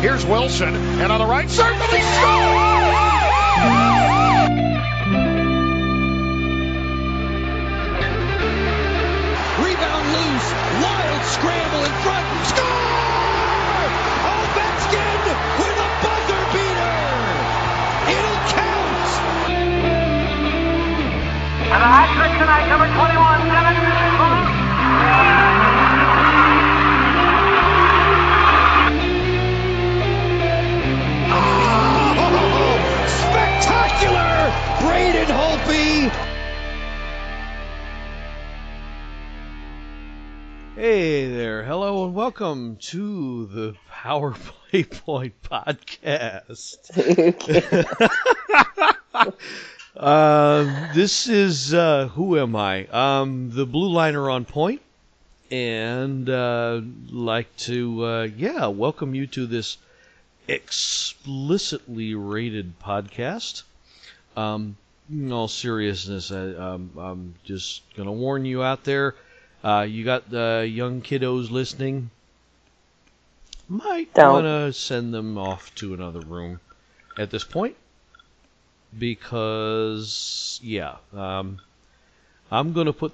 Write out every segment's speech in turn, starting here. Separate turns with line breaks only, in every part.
Here's Wilson, and on the right circle, he scores!
Rebound loose, wild scramble in front, score! Ovechkin with a buzzer beater! It'll count!
And a hat trick tonight, number 21,
Spectacular! Braden Holtby!
Hey there, hello and welcome to the Power Play Point podcast. This is, who am I? The Blue Liner on Point, and like to, welcome you to this explicitly rated podcast. In all seriousness, I'm just going to warn you out there. You got the young kiddos listening. Might want to send them off to another room at this point. Because, I'm going to put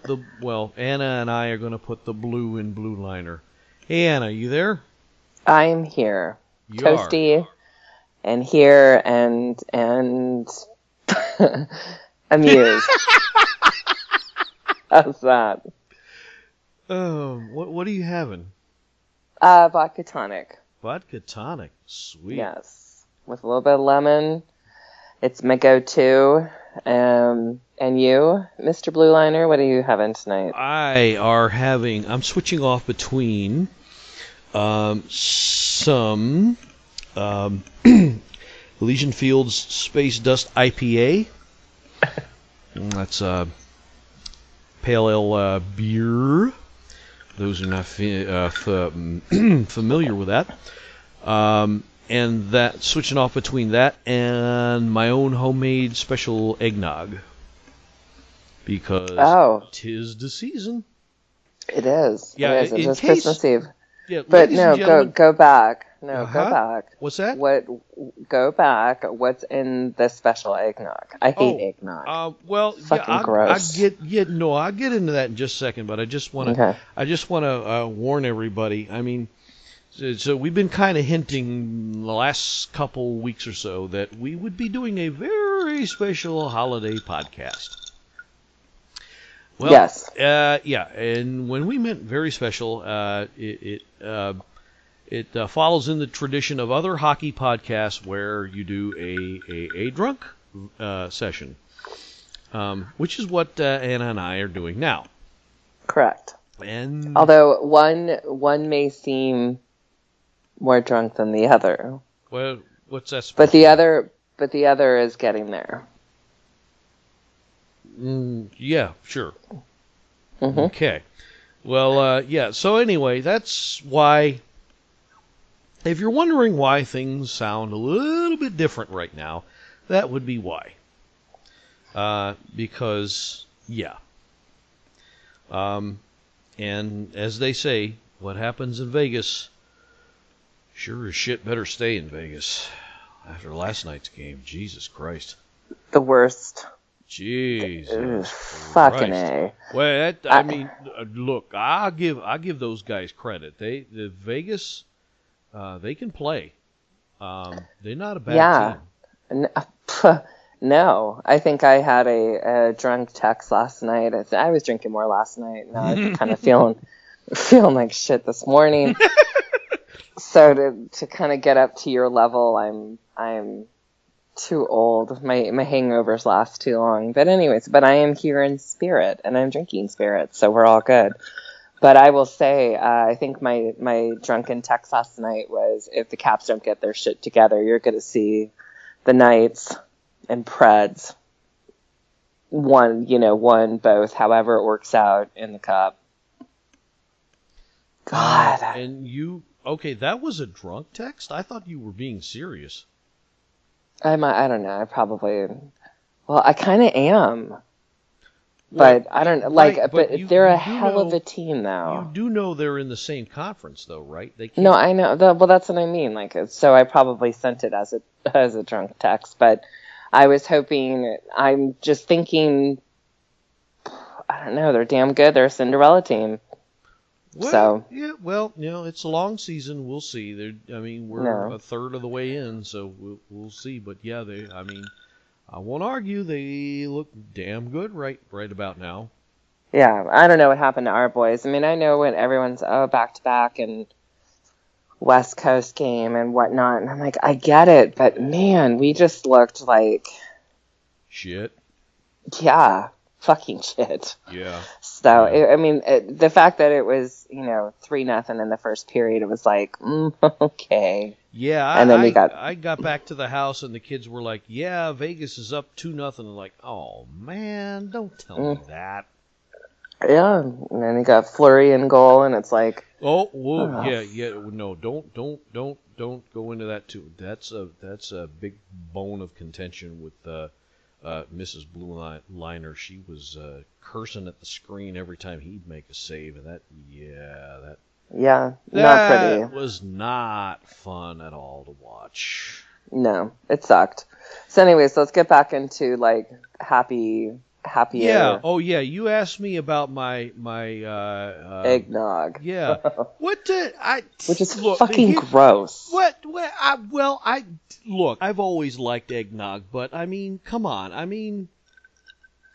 Anna and I are going to put the blue in Blue Liner. Hey, Anna, you there?
I'm here.
You
Toasty. And here and amused. How's that?
What are you having?
Vodka tonic.
Vodka tonic. Sweet.
Yes. With a little bit of lemon. It's my go-to. And you, Mr. Blue Liner, what are you having tonight?
I'm switching off between some Elysian Fields Space Dust IPA. That's pale ale beer. Those are not familiar with that. And that switching off between that and my own homemade special eggnog. Because 'tis the season.
It is.
Yeah,
it is. It is Christmas Eve.
Yeah,
but no, go back. No, go back.
What's that?
Go back. What's in this special eggnog? I hate eggnog.
Fucking
gross.
I'll get into that in just a second. But I just want to warn everybody. I mean, so we've been kind of hinting the last couple weeks or so that we would be doing a very special holiday podcast. Well,
yes.
And when we meant very special, it follows in the tradition of other hockey podcasts where you do a drunk session, which is what Anna and I are doing now.
Correct.
And
although one may seem more drunk than the other.
Well, what's that?
But the other is getting there.
Yeah, sure.
Mm-hmm.
Okay. Well, so anyway, that's why, if you're wondering why things sound a little bit different right now, that would be why. Because, and as they say, what happens in Vegas, sure as shit better stay in Vegas. After last night's game, Jesus Christ.
The worst.
Jesus,
fucking A.
Well, I mean, look, I give those guys credit. The Vegas, they can play. They're not a bad team.
No, I think I had a drunk text last night. I was drinking more last night. Now I'm kind of feeling like shit this morning. So to kind of get up to your level, I'm too old. My hangovers last too long. But anyways, I am here in spirit, and I'm drinking spirit, so we're all good. But I will say, I think my drunken text last night was, if the Caps don't get their shit together, you're going to see the Knights and Preds one, both, however it works out in the Cup. God.
Okay, that was a drunk text? I thought you were being serious.
I don't know. I kind of am. But I don't like.
Right,
But
you
they're a
do
hell of
know
a team, though.
you do know they're in the same conference, though, right? They can't.
No, I know. Well, that's what I mean. Like, so I probably sent it as a drunk text, but I was hoping. I'm just thinking. I don't know. They're damn good. They're a Cinderella team.
Well,
So
yeah, well, it's a long season. We'll see. We're
No.
a third of the way in, so we'll see. But yeah, I won't argue. They look damn good right about now.
yeah, I don't know what happened to our boys. I mean, I know when everyone's back to back and West Coast game and whatnot, and I'm like, I get it, but man, we just looked like
Shit.
yeah, fucking shit.
Yeah.
So
Yeah.
I mean, the fact that it was 3-0 in the first period, it was like okay.
Yeah,
And then we got
I got back to the house and the kids were like, "Yeah, Vegas is up 2-0." I'm like, "Oh man, don't tell me that."
yeah, and then we got Fleury in goal, and it's like
Oh, whoa,
oh,
yeah. No, don't go into that too. That's a big bone of contention with Mrs. Blue Liner. She was cursing at the screen every time he'd make a save, and
yeah, not
that
pretty.
was not fun at all to watch.
No, it sucked. So anyways, let's get back into like happier
Yeah. Oh, yeah. You asked me about my
eggnog.
Yeah. What did I?
Which is
look,
fucking gross.
What? Look. I've always liked eggnog, but I mean, come on. I mean,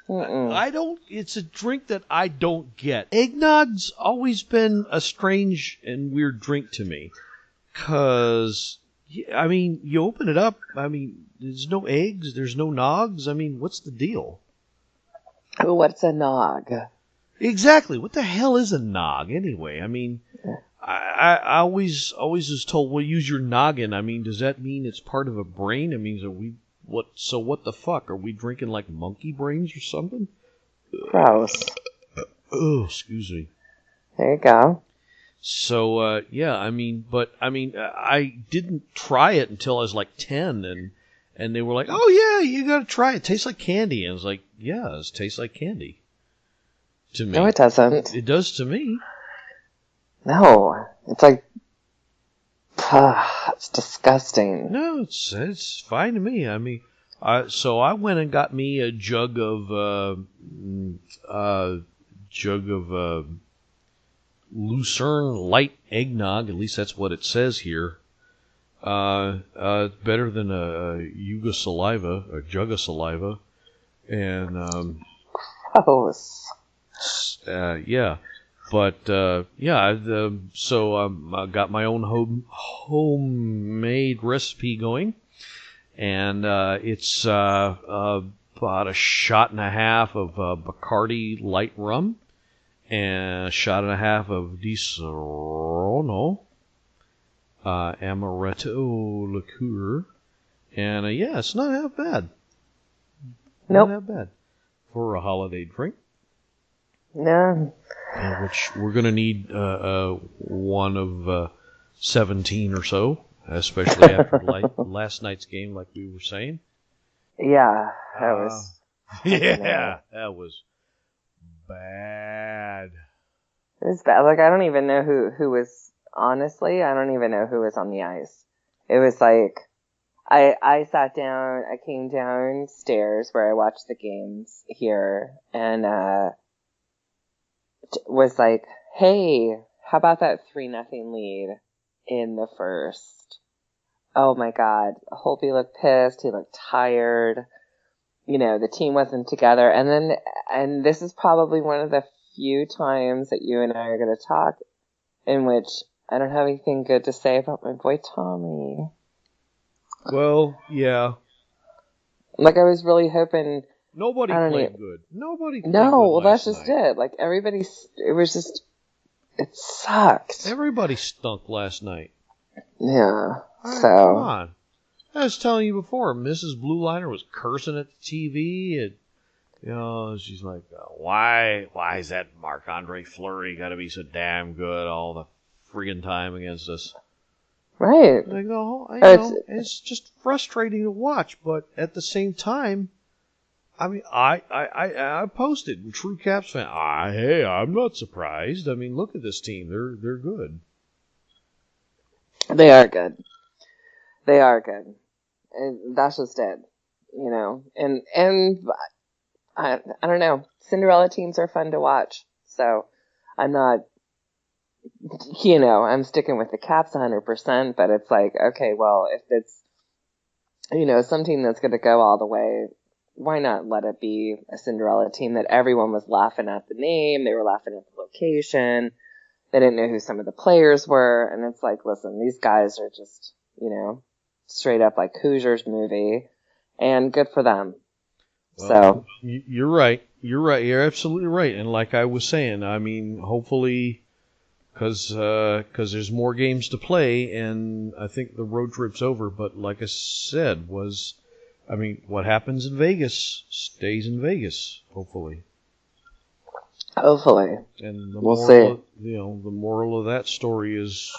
I don't. It's a drink that I don't get. Eggnog's always been a strange and weird drink to me, 'cause I mean, you open it up. I mean, there's no eggs. There's no nogs. I mean, what's the deal?
What's a nog?
Exactly. What the hell is a nog anyway? I mean, I always was told, well, use your noggin. I mean, does that mean it's part of a brain? I mean, what the fuck? Are we drinking like monkey brains or something?
Gross.
Oh, excuse me.
There you go.
So, yeah, I didn't try it until I was like 10 and they were like, oh yeah, you gotta try it. It tastes like candy. And I was like, yeah, it tastes like candy. To me.
No, it doesn't.
It does to me.
No, it's like, it's disgusting.
No, it's fine to me. I mean, so I went and got me a jug of Lucerne light eggnog. At least that's what it says here. Better than a jug of saliva, and
Gross.
yeah. But yeah, so I got my own homemade recipe going, and it's about a shot and a half of Bacardi light rum, and a shot and a half of Di Serono amaretto liqueur, and yeah, it's not half bad.
Nope.
Not half bad for a holiday drink.
No.
Which we're going to need one of 17 or so, especially after last night's game, like we were saying.
Yeah, that was.
Yeah, that was bad.
It was bad. Like, I don't even know who was. Honestly, I don't even know who was on the ice. It was like, I sat down. I came downstairs where I watched the games here, and was like, hey, how about that 3-0 lead in the first? Oh my God. Holtby looked pissed. He looked tired. The team wasn't together. And this is probably one of the few times that you and I are going to talk in which I don't have anything good to say about my boy Tommy.
Well, yeah.
Like, I was really hoping.
Nobody played good. Nobody played good.
No, well, that's
night.
just it. Like, it sucked.
Everybody stunk last night.
Yeah.
Right,
So.
Come on. I was telling you before, Mrs. Blue Liner was cursing at the TV, and, she's like, why is that Marc-Andre Fleury got to be so damn good all the friggin' time against us?
Right.
Like, it's just frustrating to watch, but at the same time, I mean, I posted, true Caps fan. Hey, I'm not surprised. I mean, look at this team. They're good.
They are good. They are good. And that's just it, you know. And I don't know. Cinderella teams are fun to watch. So I'm not, you know, I'm sticking with the Caps 100%. But it's like, okay, well, if it's, you know, some team that's going to go all the way, why not let it be a Cinderella team that everyone was laughing at the name, they were laughing at the location, they didn't know who some of the players were, and it's like, listen, these guys are just, you know, straight up like Hoosiers movie, and good for them.
Well,
So
you're right. You're absolutely right. And like I was saying, I mean, hopefully, because there's more games to play, and I think the road trip's over. But like I said, I mean, what happens in Vegas stays in Vegas, hopefully.
hopefully,
And
we'll see.
The moral of that story is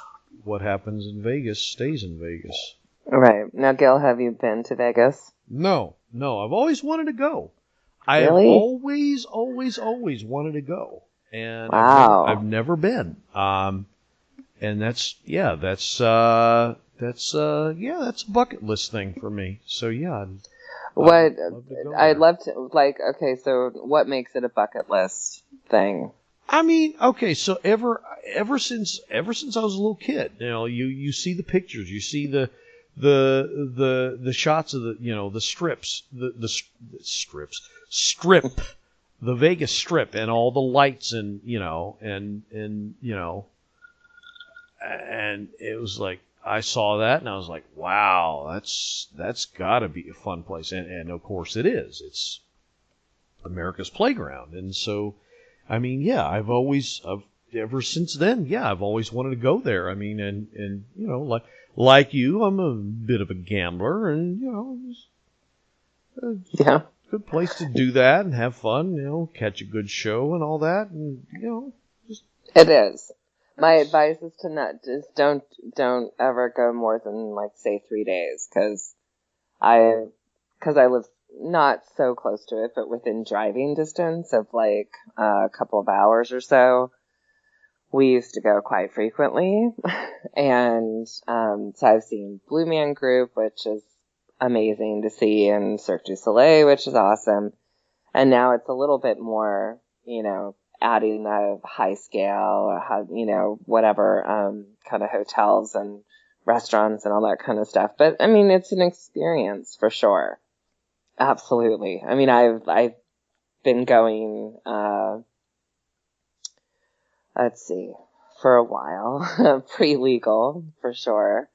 what happens in Vegas stays in Vegas.
Right. Now, Gil, have you been to Vegas?
No, I've always wanted to go. I have
Really?
always wanted to go, and
Wow.
I've never been. And that's a bucket list thing for me. So yeah,
What
love to go
I'd
there.
love to, like, okay, so what makes it a bucket list thing?
I mean, okay, so ever since I was a little kid, you know, you see the pictures, you see the shots of the, you know, the strips, strip, the Vegas Strip, and all the lights, and you know, and you know, and it was like I saw that and I was like, wow, that's got to be a fun place, and of course it is. It's America's playground, and so. I mean, yeah, ever since then, yeah, I've always wanted to go there. I mean, and you know, like you, I'm a bit of a gambler, and you know, it's
Yeah.
a good place to do that and have fun. You know, catch a good show and all that, and you know, just
It is. My advice is to not just don't ever go more than like say 3 days because I live not so close to it, but within driving distance of like a couple of hours or so. We used to go quite frequently, and so I've seen Blue Man Group, which is amazing to see, and Cirque du Soleil, which is awesome. And now it's a little bit more, you know, adding a high scale, you know, whatever kind of hotels and restaurants and all that kind of stuff. But I mean, it's an experience for sure. Absolutely. I mean, I've been going, let's see, for a while, pre-legal for sure.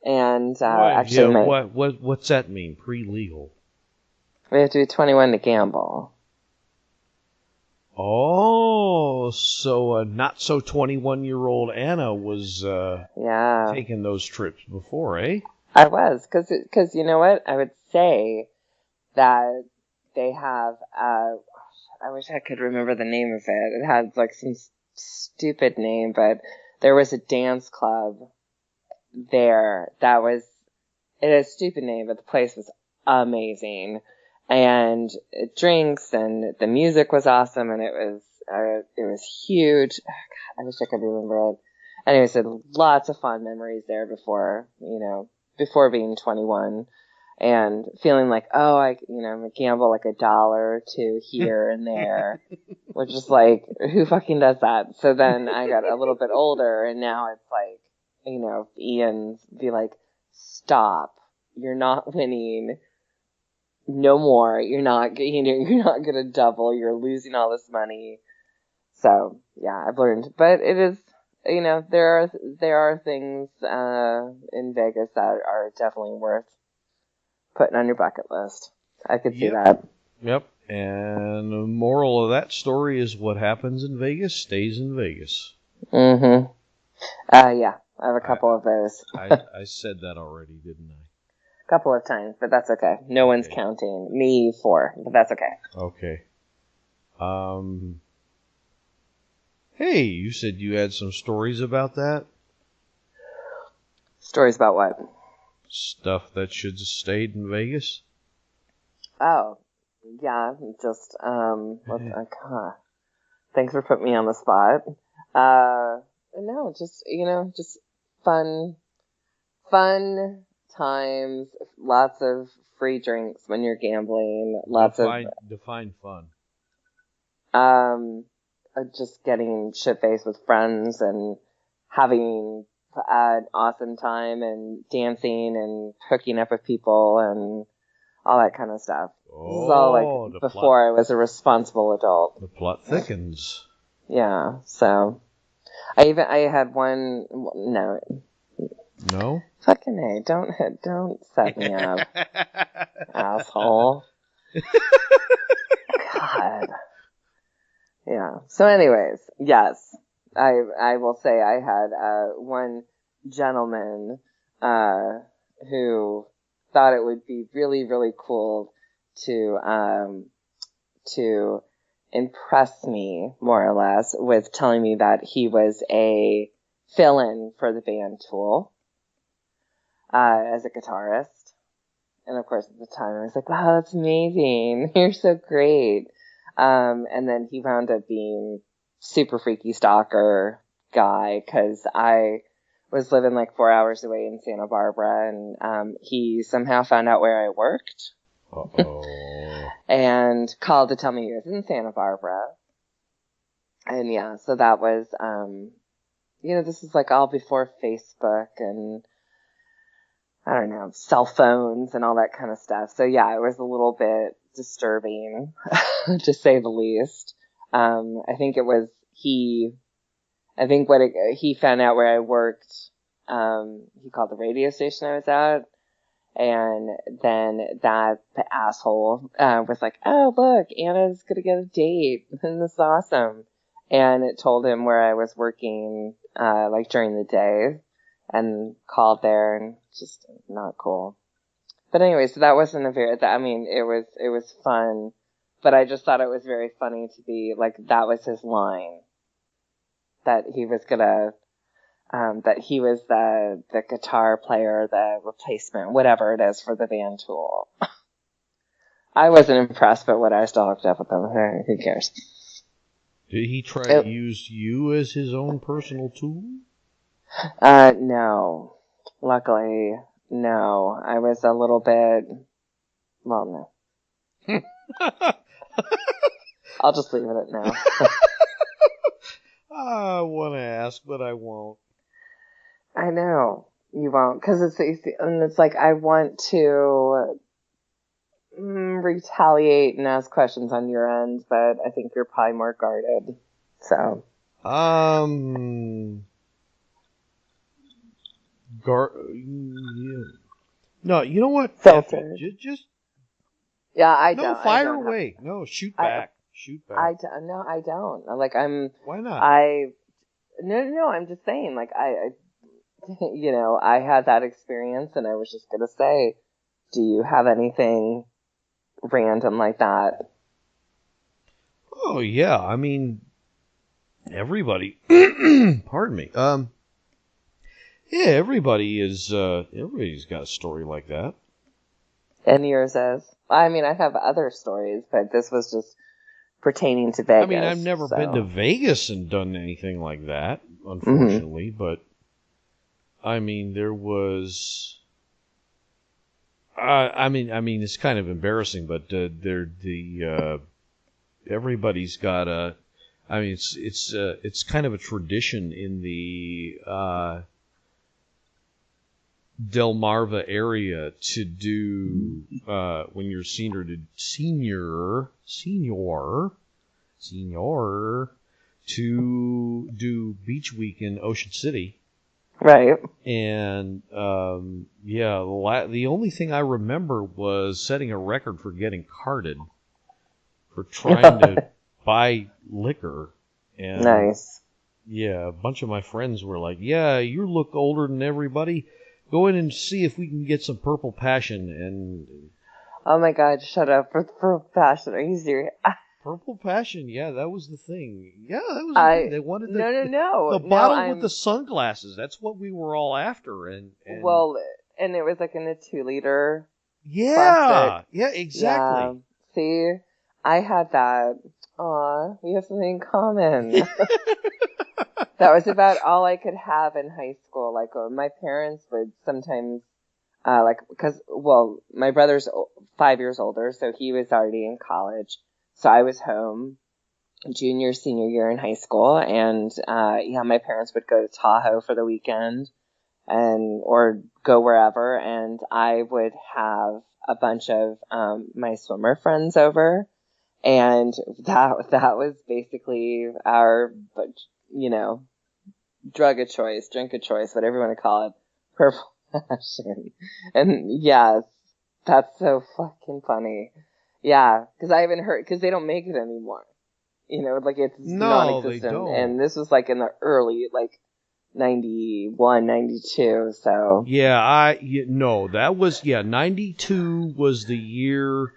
And actually,
what's that mean? Pre-legal?
we have to be 21 to gamble.
Oh, so not so 21-year-old Anna was
Yeah,
taking those trips before, eh?
I was, because you know what? I would say that they have, I wish I could remember the name of it. It had like some stupid name, but there was a dance club there that was, it had a stupid name, but the place was amazing. And drinks and the music was awesome, and it was huge. Oh, God, I wish I could remember it. Anyway, so lots of fond memories there before being 21, and feeling like, oh, I'm gonna gamble like $1 or $2 here and there, which is like, who fucking does that? So then I got a little bit older, and now it's like, you know, Ian's be like, stop, you're not winning. No more. You're not gonna double. You're losing all this money. So yeah, I've learned, but it is, you know, there are things in Vegas that are definitely worth putting on your bucket list. I could see that.
Yep. And the moral of that story is what happens in Vegas stays in Vegas.
Mm-hmm. Yeah, I have a couple of those.
I said that already, didn't I?
Couple of times, but that's okay. No one's counting me for, but that's okay.
Okay. Hey, you said you had some stories about that?
Stories about what?
Stuff that should have stayed in Vegas?
Oh, Yeah, just thanks for putting me on the spot. No, just just fun times, lots of free drinks when you're gambling,
define fun.
Just getting shit-faced with friends and having an awesome time and dancing and hooking up with people and all that kind of stuff. This is all like before I was a responsible adult.
The plot thickens.
Yeah, so I had one. No. Fucking A, don't set me up, asshole. God. Yeah. So anyways, yes, I will say I had one gentleman who thought it would be really, really cool to impress me, more or less, with telling me that he was a fill-in for the band Tool as a guitarist. And of course, at the time, I was like, wow, that's amazing. You're so great. And then he wound up being super freaky stalker guy because I was living like 4 hours away in Santa Barbara, and he somehow found out where I worked.
Uh-oh.
And called to tell me he was in Santa Barbara. And yeah, so that was, this is like all before Facebook and, I don't know, cell phones and all that kind of stuff. So yeah, it was a little bit disturbing, to say the least. I think he found out where I worked. He called the radio station I was at. And then that asshole was like, oh, look, Anna's going to get a date. And this is awesome. And it told him where I was working, like during the day, and called there, and just not cool. But anyway, so that wasn't it was fun, but I just thought it was very funny to be like, that was his line, that he was gonna, that he was the guitar player, the replacement, whatever it is for the band Tool. I wasn't impressed, but I still hooked up with him. Who cares?
Did he try to use you as his own personal tool?
No. Luckily, no. I was a little bit, well, no. I'll just leave it at no.
I want to ask, but I won't.
I know. You won't, because it's like I want to retaliate and ask questions on your end, but I think you're probably more guarded. So.
Yeah. No, you know what?
Filtered.
Just.
Yeah, I
no,
don't.
No, fire
I don't
away. No, shoot back. Shoot back.
I don't. Like,
Why not?
No, I'm just saying, like, I had that experience, and I was just gonna say, do you have anything random like that?
Oh, yeah. I mean, everybody. Pardon me. Yeah, everybody's got a story like that.
And yours is? I mean, I have other stories, but this was just pertaining to Vegas.
I mean, I've never been to Vegas and done anything like that, unfortunately, but I mean, there was. I mean, it's kind of embarrassing, but everybody's got a. I mean, it's kind of a tradition in the Delmarva area to do when you're senior to do Beach Week in Ocean City.
Right.
And the only thing I remember was setting a record for getting carded for trying to buy liquor. And
nice.
Yeah, a bunch of my friends were like, "Yeah, you look older than everybody. Go in and see if we can get some Purple Passion." And
oh my God, shut up! For Purple Passion, are you serious?
Purple Passion, yeah, that was the thing. Yeah, that was the thing. They wanted the bottle with the sunglasses. That's what we were all after. And
well, and it was like in a 2-liter.
Yeah,
plastic.
yeah, exactly.
Yeah. See, I had that. Aw, we have something in common. That was about all I could have in high school. Like, my parents would sometimes, my brother's 5 years older, so he was already in college. So I was home junior, senior year in high school, and my parents would go to Tahoe for the weekend or go wherever, and I would have a bunch of my swimmer friends over, and that was basically our, drug of choice, drink of choice, whatever you want to call it, purple passion. And yes, that's so fucking funny. Yeah, because I haven't heard, because they don't make it anymore. Like it's non-existent.
They don't.
And this was like in the early, 91, 92, so.
Yeah, that was, 92 was the year.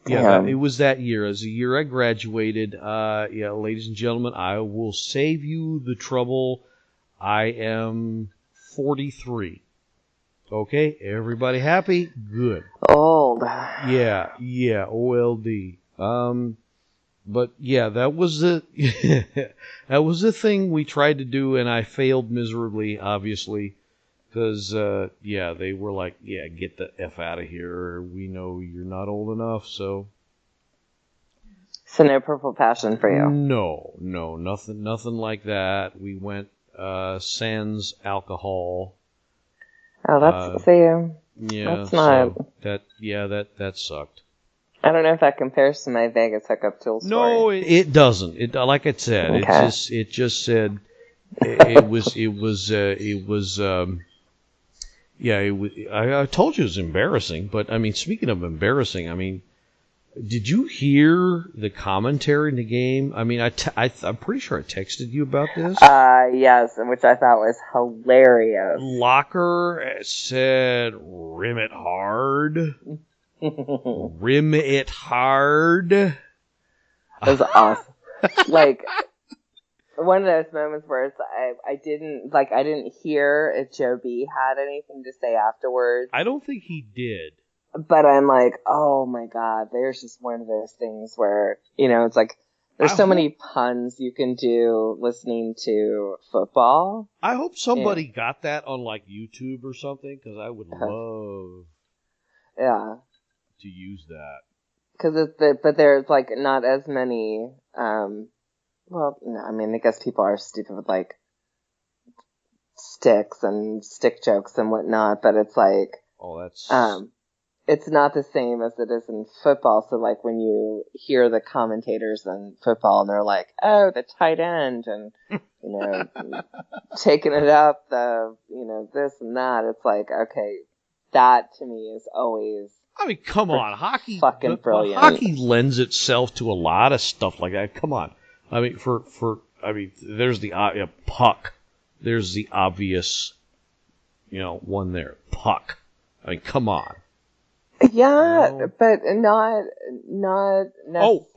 Yeah, it was that year. As the year I graduated. Ladies and gentlemen, I will save you the trouble. I am 43. Okay, everybody happy? Good.
Old.
Yeah, OLD. But yeah, that was the thing we tried to do, and I failed miserably, obviously, because they were like, get the F out of here. We know you're not old enough, so.
So no purple passion for you?
No, nothing like that. We went sans alcohol.
Oh, that's that's not.
So that sucked.
I don't know if that compares to my Vegas hookup tool story.
No, it doesn't. It, like I said,
okay.
it just said it was. I told you it was embarrassing, but I mean, speaking of embarrassing, I mean, did you hear the commentary in the game? I mean, I'm pretty sure I texted you about this.
Yes, which I thought was hilarious.
Locker said, "Rim it hard." Rim it hard.
It was awesome. Like, one of those moments where it's, I didn't hear if Joe B had anything to say afterwards.
I don't think he did.
But I'm like, oh my god, there's just one of those things where, it's like, there's so many puns you can do listening to football.
I hope somebody got that on YouTube or something, because I would love to use that.
Because but there's not as many, I guess people are stupid with sticks and stick jokes and whatnot, but it's it's not the same as it is in football. So when you hear the commentators in football and they're like, oh, the tight end and, taking it up, this and that, it's like, okay, that to me is always.
I mean, come on, hockey.
Fucking brilliant.
Hockey lends itself to a lot of stuff like that. Come on. I mean, there's the puck. There's the obvious, one there. Puck. I mean, come on.
Yeah, but not.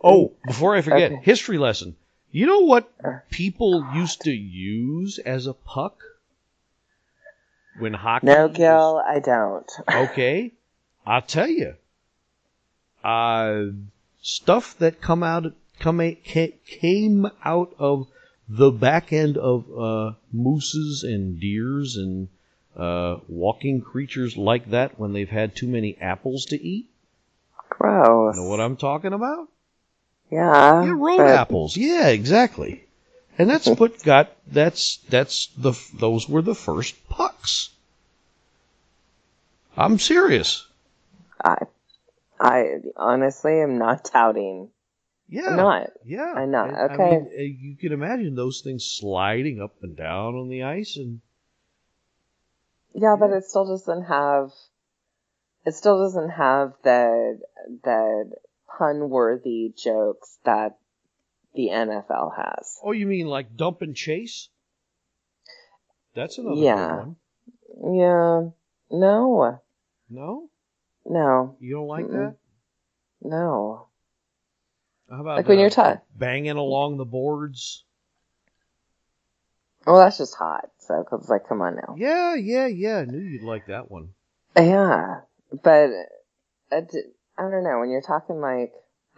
Oh! Before I forget, history lesson. You know what people used to use as a puck when hockey?
No, Gil, I don't.
Okay, I'll tell you. Stuff that came out of the back end of mooses and deers and walking creatures like that when they've had too many apples to eat.
Gross.
Know what I'm talking about?
Yeah.
Yeah, road apples. Yeah, exactly. And that's those were the first pucks. I'm serious.
I honestly am not touting.
Yeah.
I'm not.
Yeah.
I'm not. Okay.
I mean, you can imagine those things sliding up and down on the ice and.
Yeah, but it still doesn't have the pun-worthy jokes that the NFL has.
Oh, you mean like dump and chase? That's another good one.
Yeah. No.
No?
No.
You don't like that?
No.
How about
when you're
banging along the boards?
Well, that's just hot. So, cause come on now.
Yeah. I knew you'd like that one.
Yeah, but I don't know. When you're talking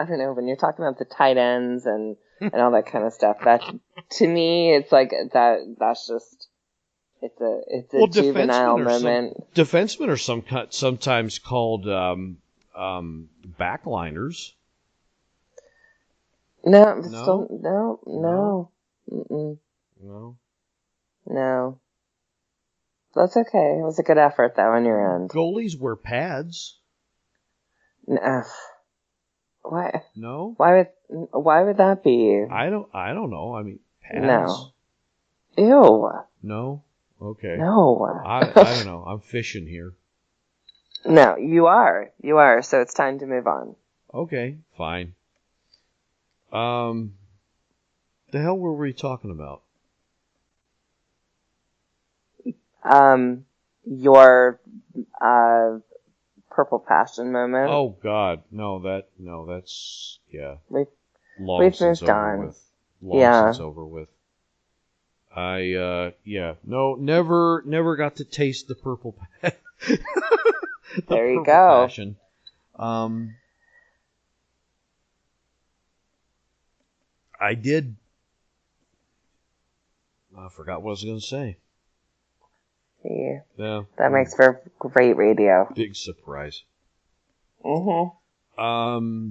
I don't know, when you're talking about the tight ends and all that kind of stuff, that to me, it's like that's just it's a juvenile moment.
Defensemen are sometimes called backliners.
No,
No?
still no. Mm-mm. No. That's okay. It was a good effort, though, on your end.
Goalies wear pads.
No. Why?
No?
Why would that be?
I don't know. I mean, pads.
No. Ew.
No? Okay.
No.
I don't know. I'm fishing here.
No, you are. So it's time to move on.
Okay, fine. The hell were we talking about?
Your purple passion moment.
Oh God, that's yeah.
We've
Long since
moved
over
on.
with. Since over with. Never got to taste the purple passion.
There you go.
Passion. I did. I forgot what I was going to say.
See,
Yeah.
that makes for great radio.
Big surprise.
Mm-hmm.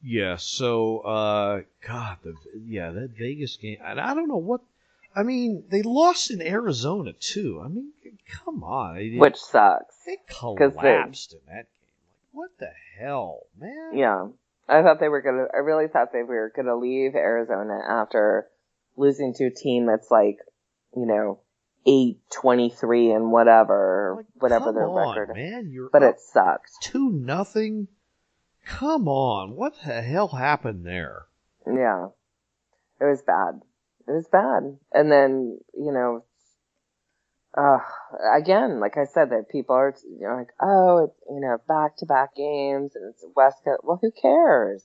Yeah. So, God, that Vegas game, and I don't know what. I mean, they lost in Arizona too. I mean, come on.
Which sucks.
They collapsed in that game. Like, what the hell, man?
Yeah. I really thought they were gonna leave Arizona after losing to a team that's like, 8-23 and whatever their record.
Man,
but it sucked.
2-0. Come on, what the hell happened there?
Yeah, it was bad. And then, again, like I said, that people are like, oh, it's, back-to-back games and it's West Coast. Well, who cares?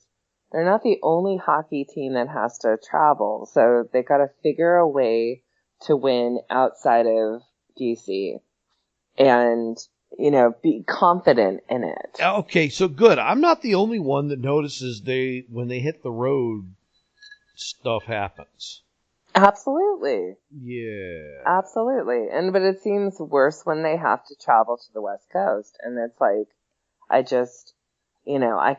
They're not the only hockey team that has to travel, so they got to figure a way to win outside of DC and, be confident in it.
Okay, so good. I'm not the only one that notices when they hit the road, stuff happens.
Absolutely.
Yeah.
Absolutely. But it seems worse when they have to travel to the West Coast. And it's like, I just, I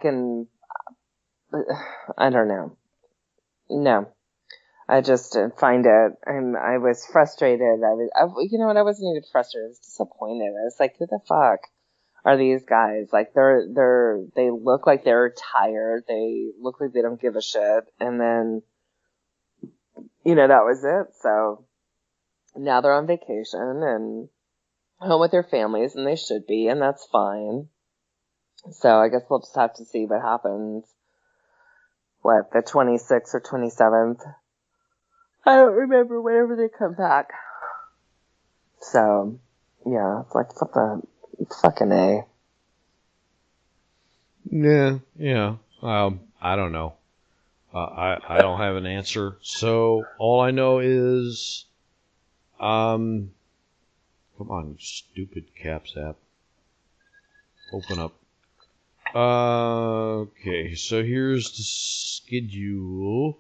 don't know. No. I just find it, I was frustrated. You know what? I wasn't even frustrated. I was disappointed. I was like, who the fuck are these guys? Like, they look like they're tired. They look like they don't give a shit. And then, that was it. So now they're on vacation and home with their families, and they should be, and that's fine. So I guess we'll just have to see what happens. What, the 26th or 27th? I don't remember, whenever they come back. So, yeah, it's like, fucking A.
Yeah. I don't know. I don't have an answer. So all I know is, come on, you stupid Caps app. Open up. Okay, so here's the schedule.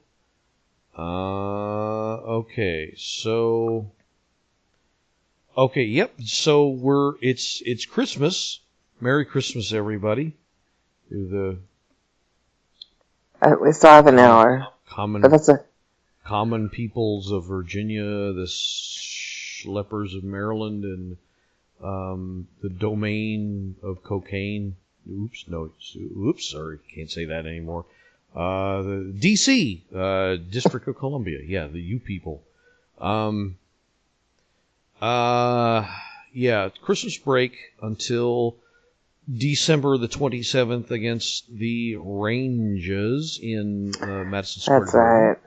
Okay, yep. So it's Christmas. Merry Christmas, everybody. We
still have an hour.
Common peoples of Virginia, the schleppers of Maryland, and the domain of cocaine. Sorry, can't say that anymore. The D.C., District of Columbia. Yeah, the U people. Christmas break until December the 27th against the Rangers in Madison Square Garden.
That's right.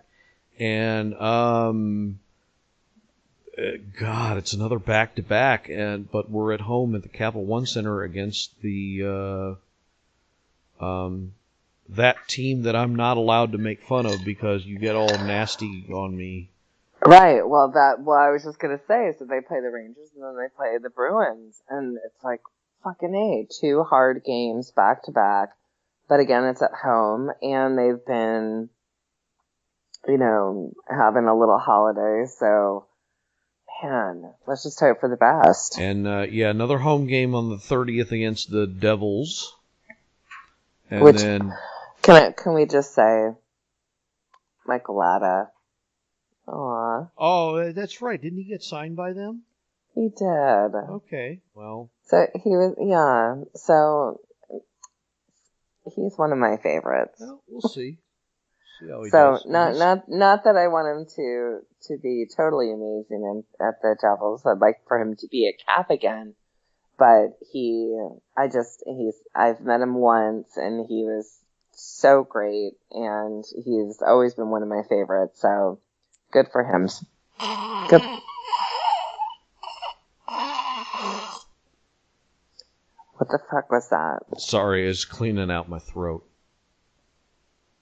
And God, it's another back-to-back, but we're at home at the Capital One Center against the that team that I'm not allowed to make fun of because you get all nasty on me.
Right. Well, I was just gonna say, so they play the Rangers and then they play the Bruins, and it's like, fucking A, 2 hard games back to back. But again, it's at home, and they've been, having a little holiday. So, man, let's just hope for the best.
And, another home game on the 30th against the Devils. And
Which,
then...
Can we just say, Michael Latta. Aw.
Oh, that's right. Didn't he get signed by them?
He did.
Okay, well...
So, so... He's one of my favorites.
Well, we'll see. See how he
so
does.
not that I want him to be totally amazing at the Devils. I'd like for him to be a Cap again, but I've met him once and he was so great, and he's always been one of my favorites. So good for him. Good. What the fuck was that?
Sorry, I was cleaning out my throat.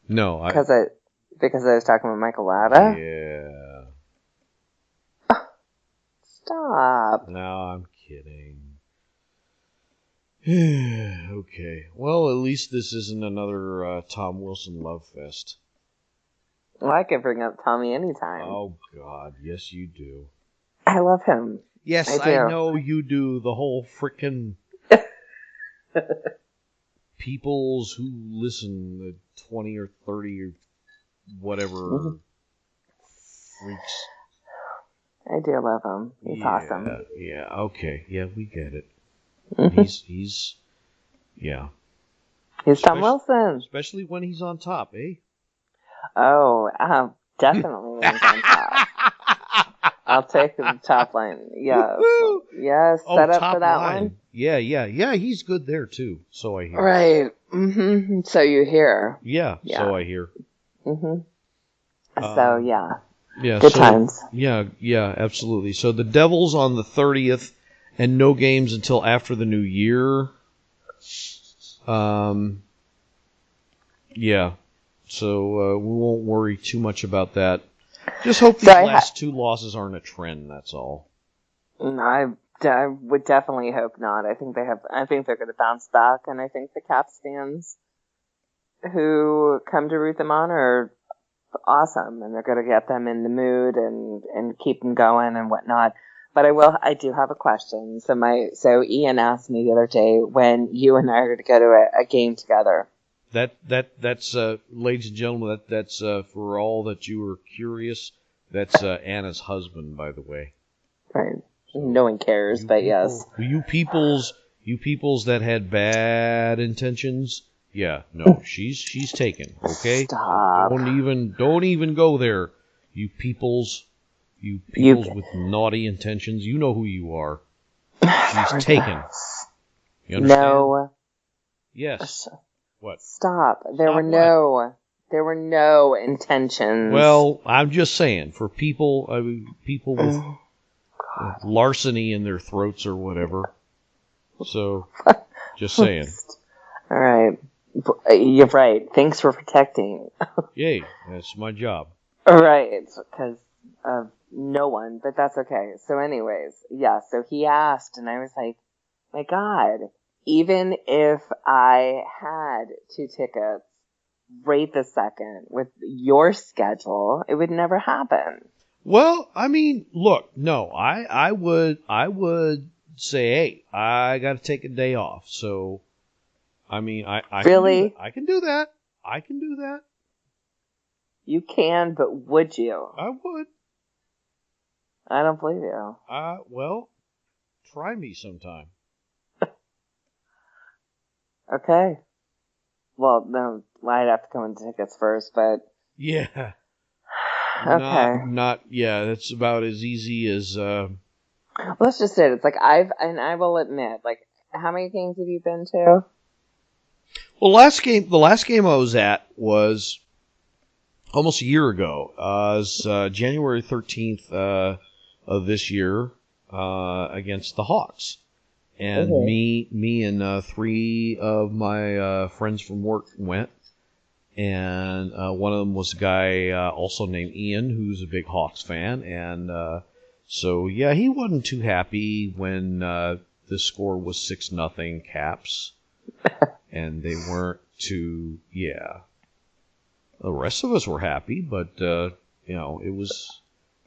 No,
because I was talking with Michael Latta?
Yeah.
Stop.
No, I'm kidding. Okay. Well, at least this isn't another Tom Wilson love fest.
Well, I can bring up Tommy anytime.
Oh, God. Yes, you do.
I love him.
Yes, I know you do. The whole frickin' peoples who listen, the 20 or 30 or whatever freaks.
I do love him. He's awesome.
Yeah, okay. Yeah, we get it.
Mm-hmm.
He's
Tom Wilson.
Especially when he's on top, eh?
Oh, definitely when he's on top. I'll take the top line. Yes. Yes, set up for that one.
Yeah, he's good there too, so I hear.
Right. Mm-hmm. So you hear.
Yeah, so I hear.
Mm-hmm. So, yeah.
Yeah,
good times.
Yeah, absolutely. So the Devils on the 30th, and no games until after the new year. Yeah. So we won't worry too much about that. Just hope these last two losses aren't a trend, that's all.
I would definitely hope not. I think they're going to bounce back, and I think the Caps fans who come to root them on are awesome, and they're going to get them in the mood and keep them going and whatnot. But I do have a question. So Ian asked me the other day when you and I are going to go to a game together.
That's ladies and gentlemen, that's for all that you were curious. That's Anna's husband, by the way.
Right. So no one cares, but yes.
You peoples that had bad intentions. Yeah, no, she's taken. Okay.
Stop.
Don't even go there. You peoples with naughty intentions. You know who you are. She's taken. You understand?
No.
Yes. What?
Stop. There were no intentions.
Well, I'm just saying, for people with larceny in their throats or whatever. So, just saying.
All right. You're right. Thanks for protecting.
Yay, that's my job.
Right, because of no one, but that's okay. So anyways, yeah, so he asked, and I was like, my God, even if I had 2 tickets right this second with your schedule, it would never happen.
Well, I mean, look, no, I would say, hey, I got to take a day off. So, I mean, I
really?
I can do that. I can do that.
You can, but would you?
I would.
I don't believe you.
Well, try me sometime.
Okay. Well, no, I'd have to come in tickets first, but...
Yeah.
Okay.
That's about as easy as...
Let's just say it. It's like I will admit, like, how many games have you been to?
Well, the last game I was at was almost a year ago. It was January 13th of this year against the Hawks. And me and 3 of my friends from work went. And one of them was a guy also named Ian, who's a big Hawks fan. And so, yeah, he wasn't too happy when the score was 6-0 Caps. and they weren't too. Yeah, the rest of us were happy, but it was.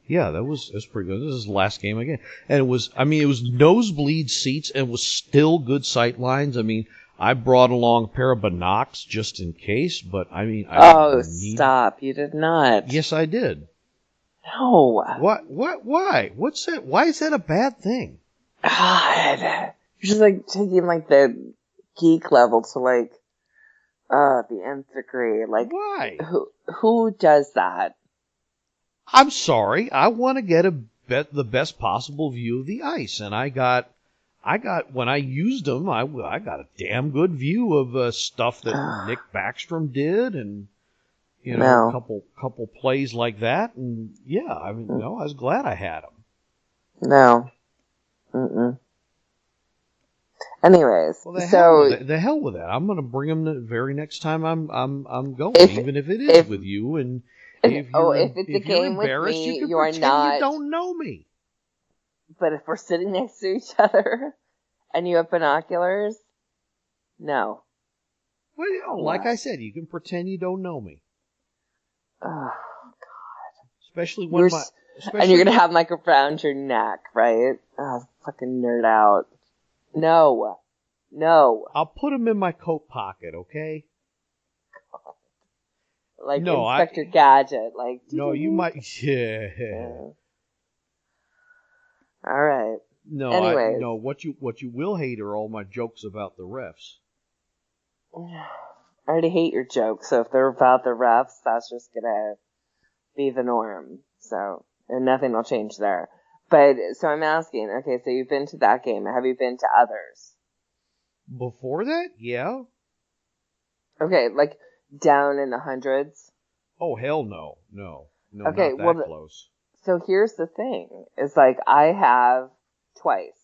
Yeah, that was pretty good. This is the last game again, and it was nosebleed seats and was still good sight lines. I mean, I brought along a pair of binocs just in case, but I mean,
stop! You did not.
Yes, I did.
No.
What? Why? What's that? Why is that a bad thing?
God, you're just like taking like the geek level to like the nth degree. Like,
why?
Who does that?
I'm sorry. I want to get the best possible view of the ice, and I got when I used them, I got a damn good view of stuff that Nick Backstrom did, and a couple plays like that, and yeah, I mean, I was glad I had them.
No. Mm-mm. Anyways,
well, the hell with that. I'm going to bring them the very next time I'm going, even if it is with you, and. If
it's a game with me,
you are
not.
You don't know me.
But if we're sitting next to each other and you have binoculars, no.
Well, like I said, you can pretend you don't know me.
Oh God!
Especially when
and you're gonna have like around your neck, right? Oh, fucking nerd out. No.
I'll put them in my coat pocket, okay?
Like Inspector Gadget, like.
No, you might. Yeah.
All right.
No,
anyways.
What you will hate are all my jokes about the refs.
I already hate your jokes, so if they're about the refs, that's just gonna be the norm. So, and nothing will change there. But so I'm asking. Okay, so you've been to that game. Have you been to others?
Before that, yeah.
Okay, like. Down in the hundreds?
Oh, hell no.
Okay,
not that close.
So here's the thing. It's like, I have twice.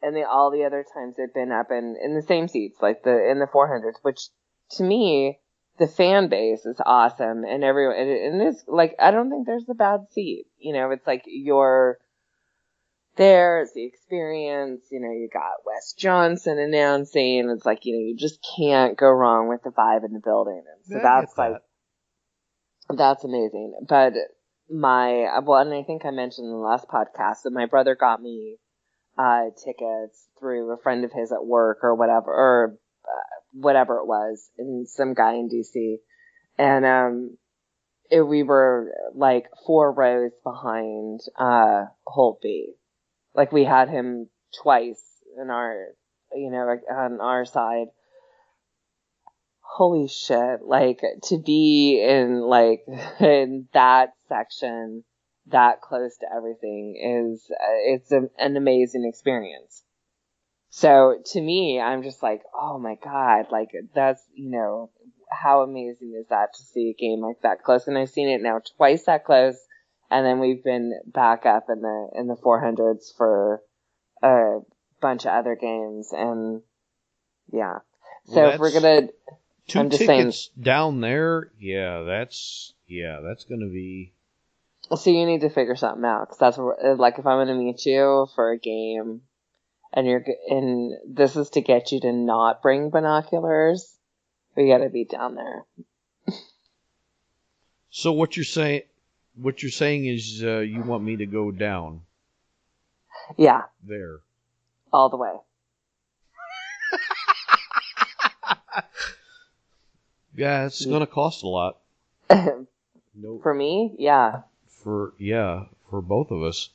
And all the other times they've been up in the same seats, like in the 400s, which, to me, the fan base is awesome. And everyone, and it's like, I don't think there's a bad seat. It's like you're there, it's the experience, you got Wes Johnson announcing, it's like, you just can't go wrong with the vibe in the building. And so that's amazing. But and I think I mentioned in the last podcast that my brother got me tickets through a friend of his at work or whatever it was, and some guy in DC. And we were like 4 rows behind Holtby. Like, we had him twice in on our side. Holy shit. Like, to be in that section, that close to everything it's an amazing experience. So, to me, I'm just like, oh my God, like, that's, how amazing is that to see a game like that close? And I've seen it now twice that close. And then we've been back up in the 400s for a bunch of other games, and yeah. So if we're gonna,
2 tickets down there, that's gonna be.
So you need to figure something out, because that's like, if I'm gonna meet you for a game, and this is to get you to not bring binoculars, we gotta be down there.
So what you're saying is you want me to go down.
Yeah.
There.
All the way.
Yeah, it's going to cost a lot.
Nope. For me? Yeah.
For both of us.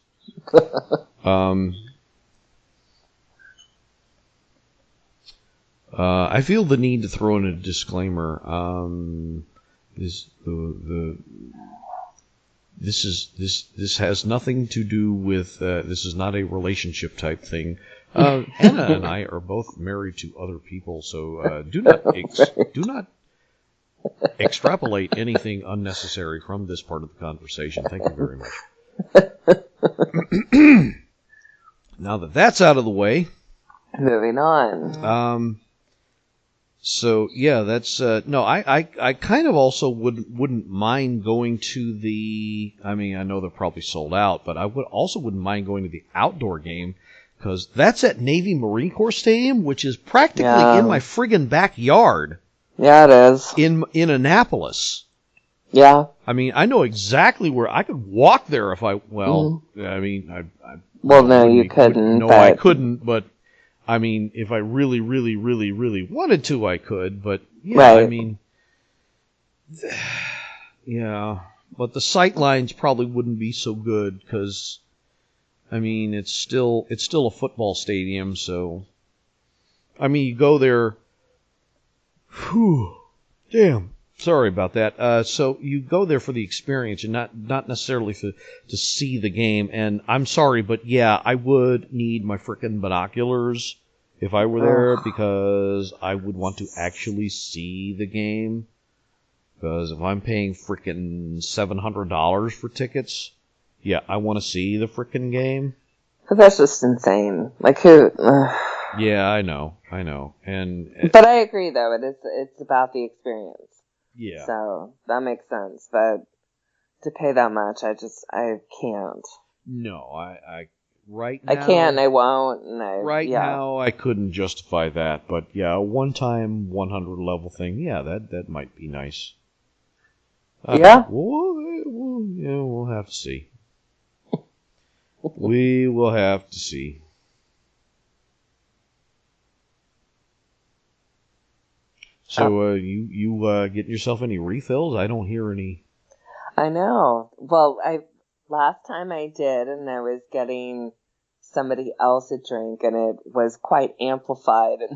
I feel the need to throw in a disclaimer. This has nothing to do with. This is not a relationship type thing. Hannah and I are both married to other people, so do not extrapolate anything unnecessary from this part of the conversation. Thank you very much. Now that that's out of the way,
moving on.
So yeah, that's no. I kind of also wouldn't mind going to the. I mean, I know they're probably sold out, but I wouldn't mind going to the outdoor game, because that's at Navy Marine Corps Stadium, which is practically
Yeah.
in my friggin' backyard
Yeah, it is.
in Annapolis.
Yeah.
I mean, I know exactly where I could walk there if I. Well, I mean,
Well, no, you
wouldn't-
couldn't.
No,
but
I couldn't. But I mean, if I really, really, really, really wanted to, I could. But yeah, I
Right.
mean, yeah. But the sight lines probably wouldn't be so good because, I mean, it's still a football stadium. So, I mean, you go there. Whew, damn. Sorry about that. So you go there for the experience and not necessarily to see the game. And I'm sorry, but yeah, I would need my frickin' binoculars if I were there because I would want to actually see the game. Because if I'm paying frickin' $700 for tickets, yeah, I want to see the frickin' game.
But that's just insane. Like who?
Yeah, I know. And
But I agree, though. It's about the experience.
yeah.
So that makes sense. But to pay that much, I can't.
No, I right now
I can't. And I won't. And
now I couldn't justify that, but yeah, a one-time 100 level thing, yeah, that might be nice.
Yeah.
We'll have to see. We will have to see. So, you getting yourself any refills? I don't hear any.
I know. Well, last time I did, and I was getting somebody else a drink, and it was quite amplified in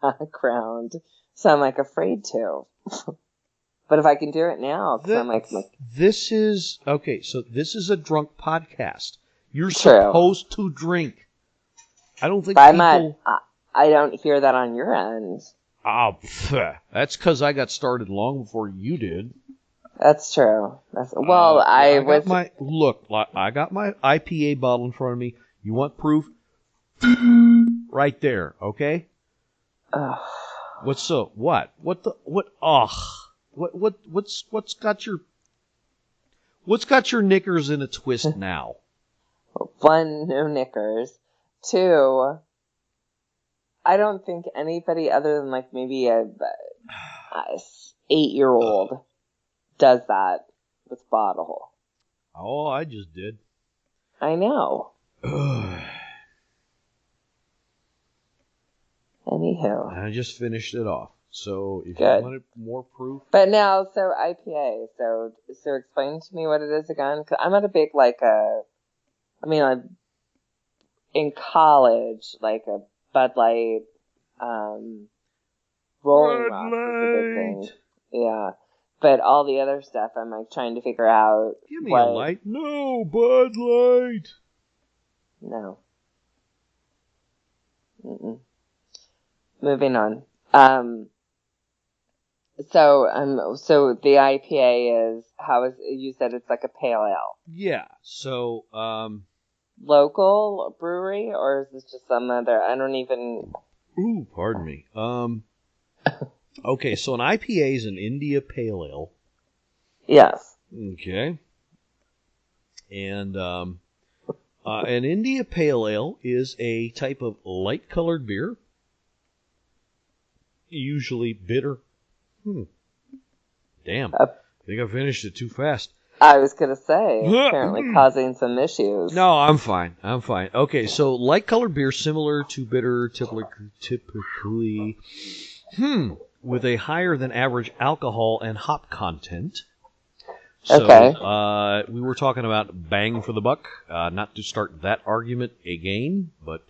the background. So I'm like afraid to. But if I can do it now, because I'm like,
this is okay. So this is a drunk podcast. You're
True.
supposed to drink. I don't think
but
people.
I don't hear that on your end.
That's because I got started long before you did.
That's true. I
got my IPA bottle in front of me. You want proof? Right there, okay? What's got your knickers in a twist now?
One, no knickers. Two, I don't think anybody other than like maybe a 8-year-old does that with bottle.
Oh, I just did.
I know. Anywho.
I just finished it off. So if
Good.
you wanted more proof.
But now, so IPA. So explain to me what it is again. Cause I'm at a big in college, like a Bud Light, Rolling Rock was a big thing. Yeah. But all the other stuff, I'm like trying to figure out.
Give me a light. No, Bud Light.
No. Mm-mm. Moving on. So the IPA you said it's like a pale ale.
Yeah. So,
Local brewery, or is this just some other? I don't even.
Ooh, pardon me. Okay, so an IPA is an India Pale Ale.
Yes.
Okay. And an India Pale Ale is a type of light-colored beer, usually bitter. Damn. I think I finished it too fast.
I was going to say, apparently causing some issues.
No, I'm fine. Okay, so light-colored beer similar to bitter, typically, with a higher than average alcohol and hop content. So,
okay.
We were talking about bang for the buck. Not to start that argument again, but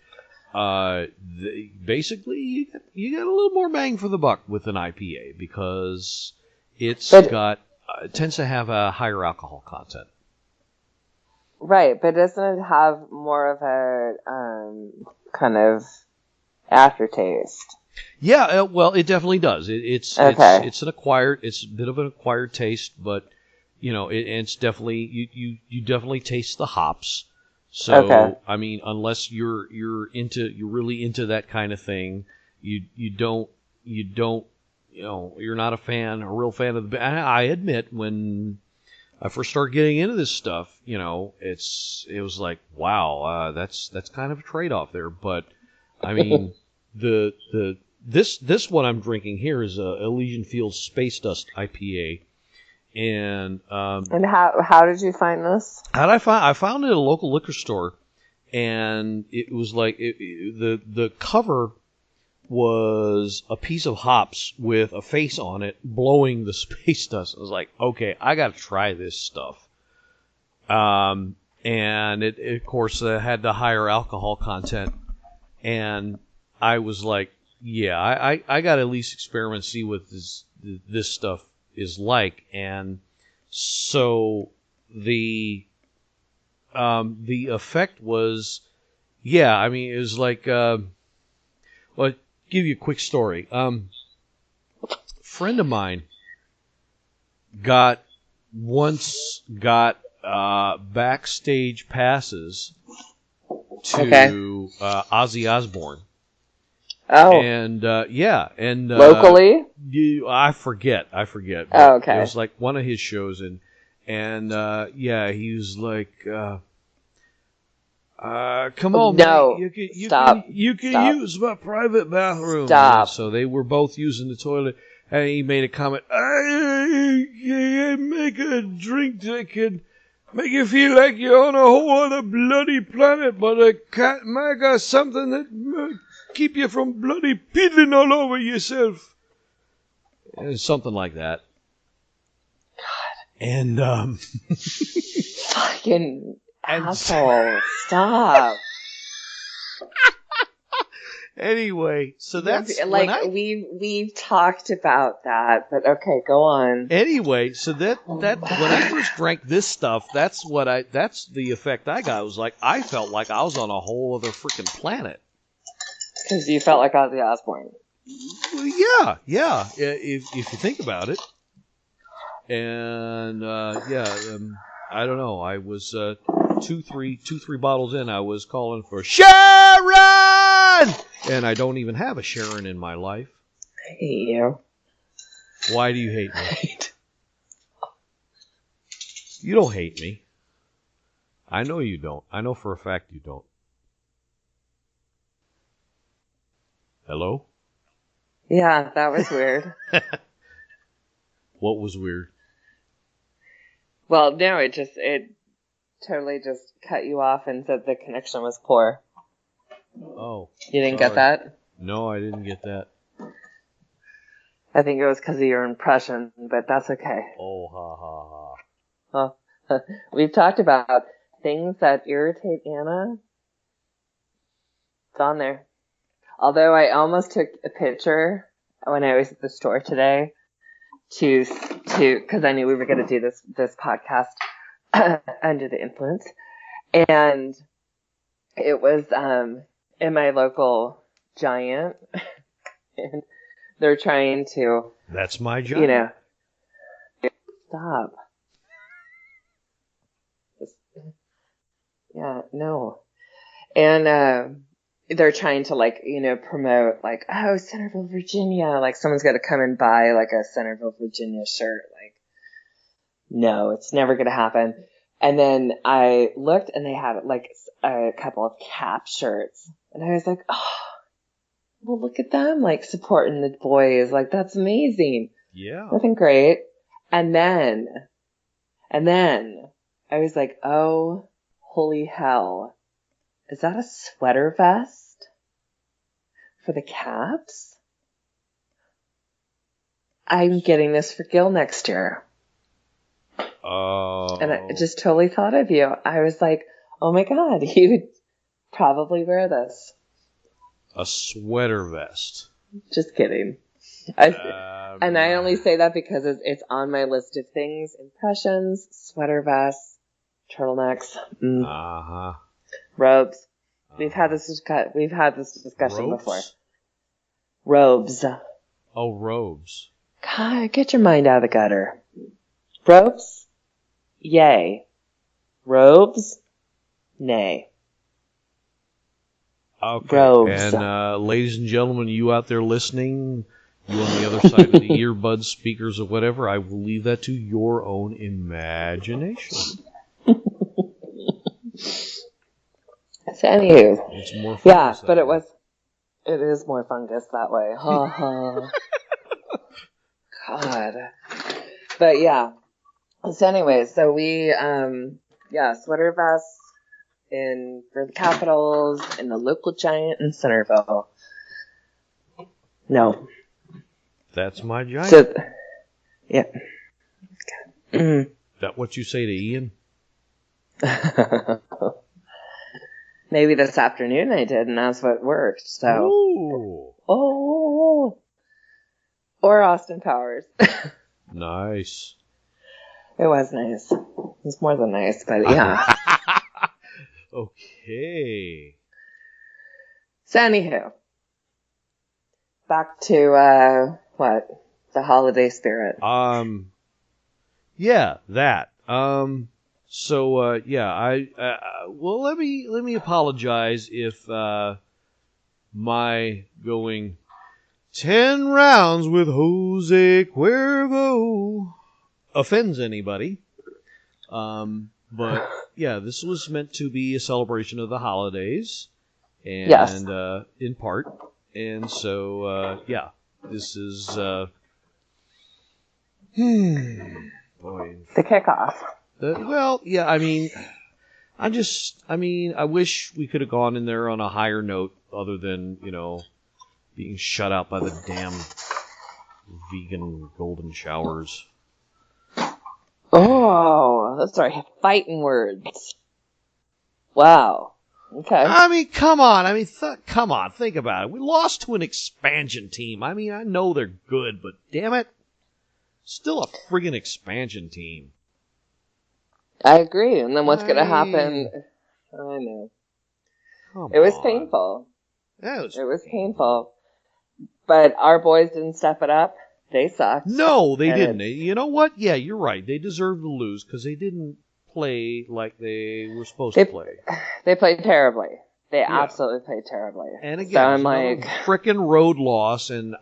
basically you get a little more bang for the buck with an IPA because it tends to have a higher alcohol content.
Right, but doesn't it have more of a kind of aftertaste?
Yeah, well, it definitely does. It's a bit of an acquired taste, but it's definitely you definitely taste the hops. So I mean, unless you're really into that kind of thing, you're not a real fan of the. I admit when I first started getting into this stuff, you know, it was like, wow, that's kind of a trade-off there. But I mean, this one I'm drinking here is a Elysian Fields Space Dust IPA, and
how did you find this?
I found it at a local liquor store, and it was like the cover was a piece of hops with a face on it blowing the space dust. I was like, okay, I got to try this stuff. And it of course had the higher alcohol content, and I was like, yeah, I got to at least experiment, see what this stuff is like. And so the effect was, yeah, I mean, it was like, well, give you a quick story. Friend of mine once got backstage passes to Ozzy Osbourne.
Oh,
And and
locally?
I forget.
Oh, okay.
It was like one of his shows, and yeah, he was like, come on,
no,
man. You can
Stop.
use my private bathroom.
Stop.
So they were both using the toilet, and he made a comment. I make a drink that can make you feel like you're on a whole other bloody planet, but I can't make something that keep you from bloody peeling all over yourself. Something like that. God. And
fucking asshole. Stop.
Anyway, so that's
like we've talked about that, but okay, go on.
Anyway, so that when I first drank this stuff, that's the effect I got. It was like I felt like I was on a whole other freaking planet.
Because you felt like Ozzy Osbourne.
Well, yeah. If you think about it, and I don't know. I was 2-3 bottles in. I was calling for Sharon, and I don't even have a Sharon in my life.
I hate you.
Why do you hate me? You don't hate me. I know you don't. I know for a fact you don't. Hello?
Yeah, that was weird.
What was weird?
Well, no, it totally just cut you off and said the connection was poor.
Oh.
You didn't get that?
No, I didn't get that.
I think it was because of your impression, but that's okay.
Oh, ha, ha, ha.
Well, we've talked about things that irritate Anna. It's on there. Although I almost took a picture when I was at the store today to because I knew we were going to do this podcast under the influence, and it was in my local Giant, and they're trying to.
That's my Giant.
You know, stop. Yeah, no, and they're trying to promote Centerville, Virginia. Like someone's got to come and buy like a Centerville, Virginia shirt. Like, no, it's never going to happen. And then I looked and they had like a couple of Cap shirts, and I was like, oh, well, look at them, like supporting the boys. Like that's amazing.
Yeah.
Nothing great. And then I was like, oh, holy hell. Is that a sweater vest for the Caps? I'm getting this for Gil next year.
Oh.
And I just totally thought of you. I was like, oh my God, he would probably wear this.
A sweater vest.
Just kidding. And I only say that because it's on my list of things. Impressions, sweater vests, turtlenecks.
Uh-huh.
Robes. We've had this discussion
Robes?
before. Robes.
Oh, robes.
God, get your mind out of the gutter. Robes? Yay. Robes? Nay.
Okay.
Robes.
And ladies and gentlemen, you out there listening, You on the other side of the earbuds, speakers, or whatever, I will leave that to your own imagination.
So anywho,
It's more fungus
yeah, but
that way.
it is more fungus that way. Ha ha. God. But yeah. So anyway, so we, sweater vests for the Capitals and the local giant in Centerville. No.
That's my giant.
So, yeah.
Is that what you say to Ian?
Maybe this afternoon I did, and that's what worked. So.
Ooh.
Oh. Or Austin Powers.
Nice.
It was nice. It was more than nice, but yeah.
Okay.
So anywho, back to the holiday spirit.
Yeah, that. So let me apologize if my going 10 rounds with Jose Cuervo offends anybody. But yeah, this was meant to be a celebration of the holidays, and
Yes.
In part, and so this is boy.
The kickoff.
I wish we could have gone in there on a higher note, other than being shut out by the damn vegan golden showers.
Oh, that's right. Fighting words. Wow. Okay.
I mean, come on. Come on. Think about it. We lost to an expansion team. I mean, I know they're good, but damn it, still a friggin' expansion team.
I agree. And then what's going to happen? I know. It was painful.
It
was painful. But our boys didn't step it up. They sucked.
No, they didn't. You know what? Yeah, you're right. They deserved to lose because they didn't play like they were supposed to play.
They played terribly. They absolutely played terribly.
And again,
so I'm like,
frickin' road loss, and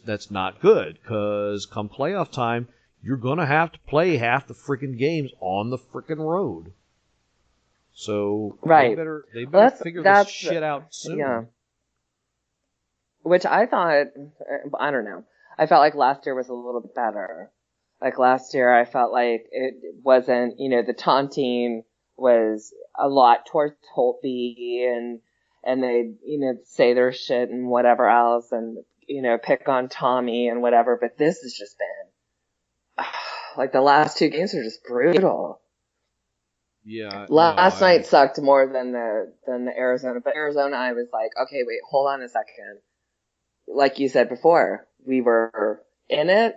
that's not good, because come playoff time, you're gonna have to play half the frickin' games on the frickin' road. So
right.
they better figure this shit out soon.
Yeah. Which I thought, I don't know. I felt like last year was a little bit better. Like last year, I felt like it wasn't, the taunting was a lot towards Holtby, and they, say their shit and whatever else, and, pick on Tommy and whatever. But this has just been, like the last two games are just brutal.
Yeah.
Last night sucked more than the Arizona, but Arizona, I was like, okay, wait, hold on a second. Like you said before, we were in it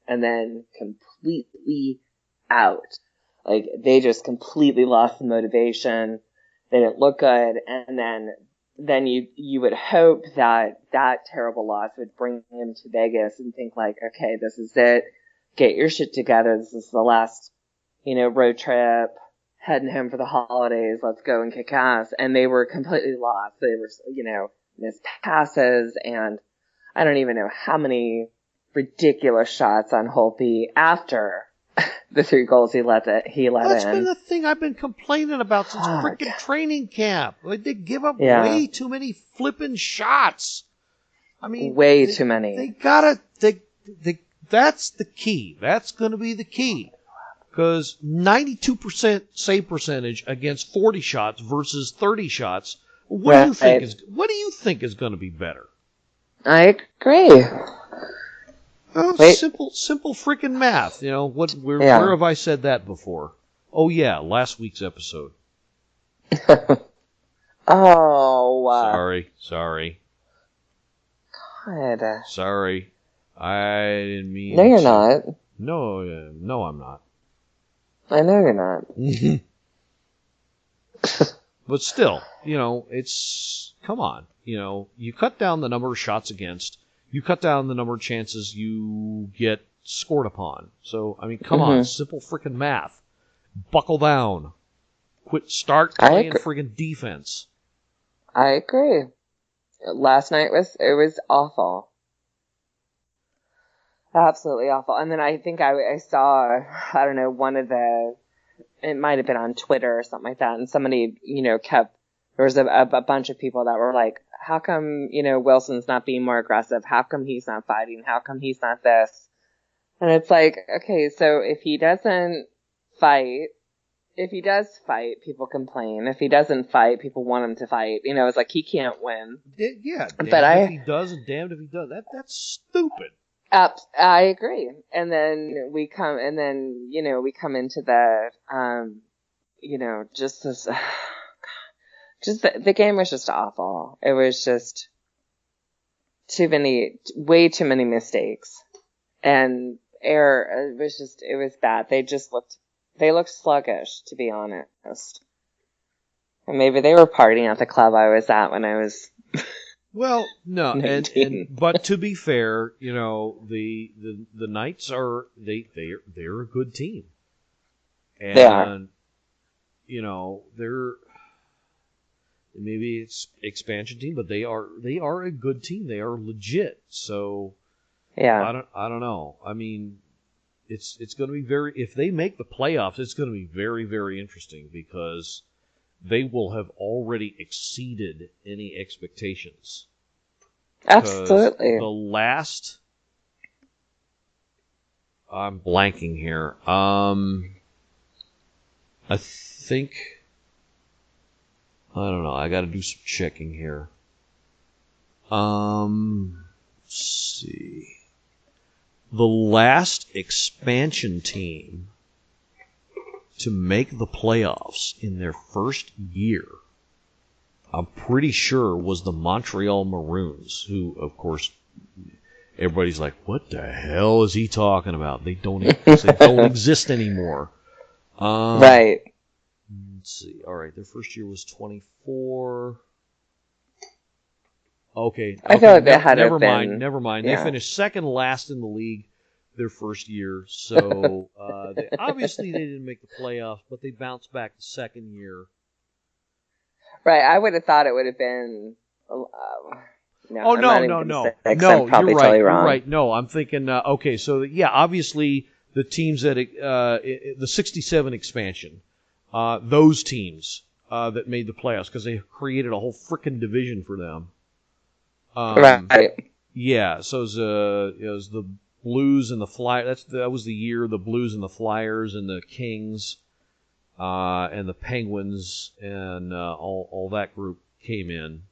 and then completely out. Like they just completely lost the motivation. They didn't look good, and then you would hope that terrible loss would bring him to Vegas and think like, okay, this is it. Get your shit together. This is the last, road trip. Heading home for the holidays. Let's go and kick ass. And they were completely lost. They were, missed passes, and I don't even know how many ridiculous shots on Holtby after the 3 goals he let in.
That's been the thing I've been complaining about since freaking training camp. Like, they give up way too many flipping shots. I mean,
way too many.
They gotta. That's the key. That's going to be the key. Because 92% save percentage against 40 shots versus 30 shots. What do you think is going to be better?
I agree.
Oh, simple freaking math. Where have I said that before? Oh yeah, last week's episode.
Oh.
Sorry.
God.
Sorry. I didn't mean.
No, you're not.
No, I'm not.
I know you're not.
But still, it's, come on. You cut down the number of shots against, you cut down the number of chances you get scored upon. So, I mean, come on, simple freaking math. Buckle down. Start playing freaking defense.
I agree. Last night it was awful. Absolutely awful. And then I think I saw, I don't know, it might have been on Twitter or something like that, and somebody, there was a bunch of people that were like, how come, Wilson's not being more aggressive? How come he's not fighting? How come he's not this? And it's like, okay, so if he doesn't fight, if he does fight, people complain. If he doesn't fight, people want him to fight. It's like he can't win.
Yeah, damned
but
if he does and damned if he does. That's stupid.
I agree. And then we come into the, just this, the game was just awful. It was just way too many mistakes and error. It was bad. They looked sluggish, to be honest. And maybe they were partying at the club I was at when I was.
Well, no, but to be fair, the Knights they're a good team, and
they are.
They're maybe it's expansion team, but they are a good team. They are legit. So
yeah,
I don't know. I mean, it's going to be if they make the playoffs, it's going to be very, very interesting because they will have already exceeded any expectations.
Absolutely.
The last, I'm blanking here. I think, I don't know. I got to do some checking here. Let's see. The last expansion team to make the playoffs in their first year, I'm pretty sure, was the Montreal Maroons, who, of course, everybody's like, what the hell is he talking about? They don't exist anymore.
Right.
Let's see. All right, their first year was 24. Okay.
I feel like they had
never
been,
mind. Never mind.
Yeah.
They finished second last in the league their first year. So obviously they didn't make the playoffs, but they bounced back the second year.
Right. I would have thought it would have been. No.
No.
You're
right.
You're wrong.
You're right. No, I'm thinking. Okay, so yeah, obviously the teams that the '67 expansion, those teams that made the playoffs because they created a whole frickin' division for them.
Right.
Yeah. So it was the Blues and the Flyers. That was the year the Blues and the Flyers and the Kings, and the Penguins and all that group came in.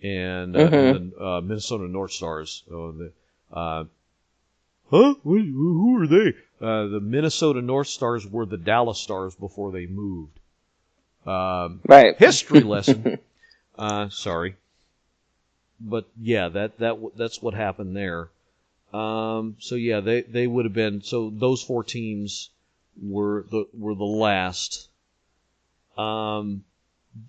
And the Minnesota North Stars. Who are they? The Minnesota North Stars were the Dallas Stars before they moved.
Right.
History lesson. Sorry, but yeah, that's what happened there. So yeah, they would have been. So those four teams were the last.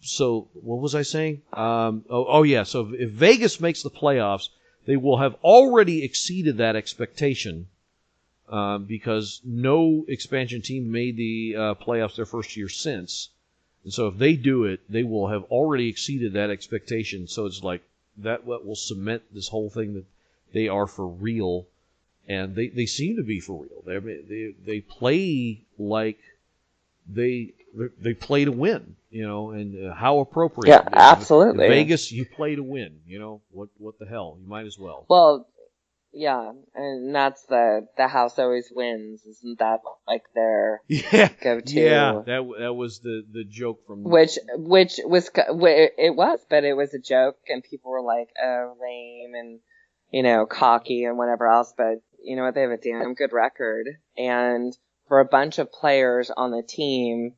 So what was I saying? Yeah. So if Vegas makes the playoffs, they will have already exceeded that expectation because no expansion team made the playoffs their first year since. And so if they do it, they will have already exceeded that expectation. So it's like that what will cement this whole thing that they are for real, and they seem to be for real. They play like they play to win, and how appropriate.
Yeah, absolutely.
In Vegas, you play to win. What the hell? You might as well.
Well, yeah, and that's the house always wins. Isn't that like their go-to?
Yeah, that was the joke from
which was it was, but it was a joke, and people were like, "Oh, lame," and cocky and whatever else. But you know what? They have a damn good record, and for a bunch of players on the team,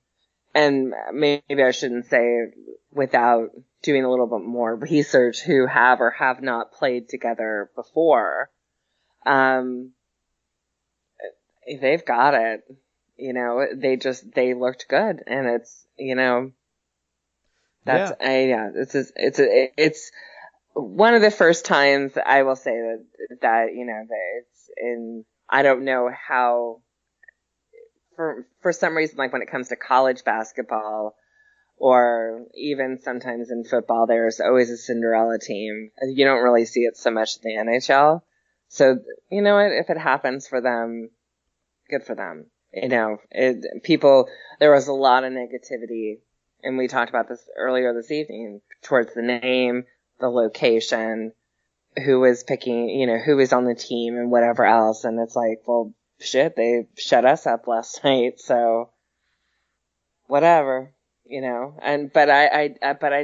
and maybe I shouldn't say without doing a little bit more research, who have or have not played together before. They've got it. They looked good, and it's it's one of the first times I will say that it's in. I don't know how. For some reason, like when it comes to college basketball, or even sometimes in football, there's always a Cinderella team. You don't really see it so much in the NHL. So, you know what? If it happens for them, good for them. You know, there was a lot of negativity, and we talked about this earlier this evening, towards the name, the location, who was picking, you know, who was on the team and whatever else. And it's like, well, shit, they shut us up last night, so whatever, you know. But I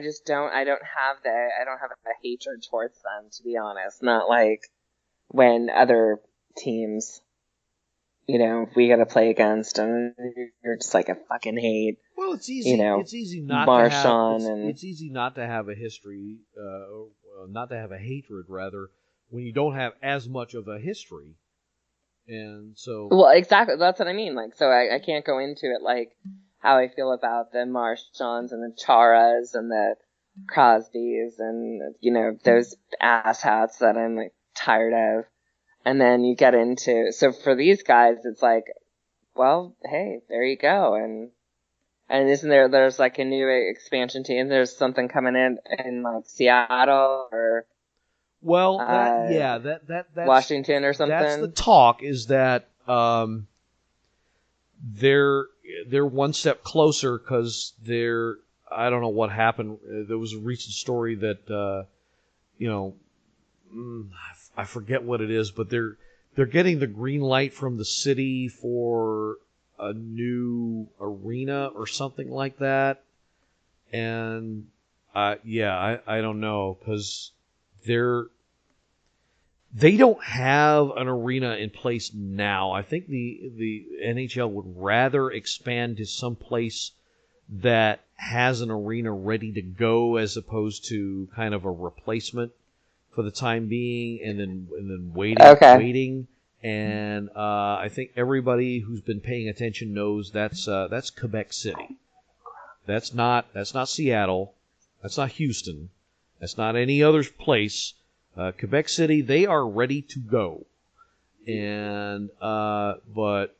just don't have a hatred towards them, to be honest. Not like when other teams, you know, we got to play against, and you're just like, I fucking hate.
Well, it's easy.
You know,
it's easy not
Marshawn
to have.
and
It's easy not to have a history, not to have a hatred, rather, when you don't have as much of a history, and so.
Well, exactly. That's what I mean. Like, so I can't go into it like how I feel about the Marshawns and the Charas and the Crosbys and, you know, those asshats that I'm like tired of. And then you get into, so for these guys, it's like, well, hey, there you go. And isn't there's like a new expansion team? There's something coming in like Seattle or,
Well, that's
Washington or something.
That's the talk, is that they're one step closer, because I don't know what happened. There was a recent story that you know, I forget what it is, but they're getting the green light from the city for a new arena or something like that. And I don't know, because they don't have an arena in place now. I think the NHL would rather expand to some place that has an arena ready to go, as opposed to kind of a replacement for the time being, and then waiting. And I think everybody who's been paying attention knows that's Quebec City. That's not Seattle. That's not Houston. That's not any other place. Quebec City, they are ready to go. And but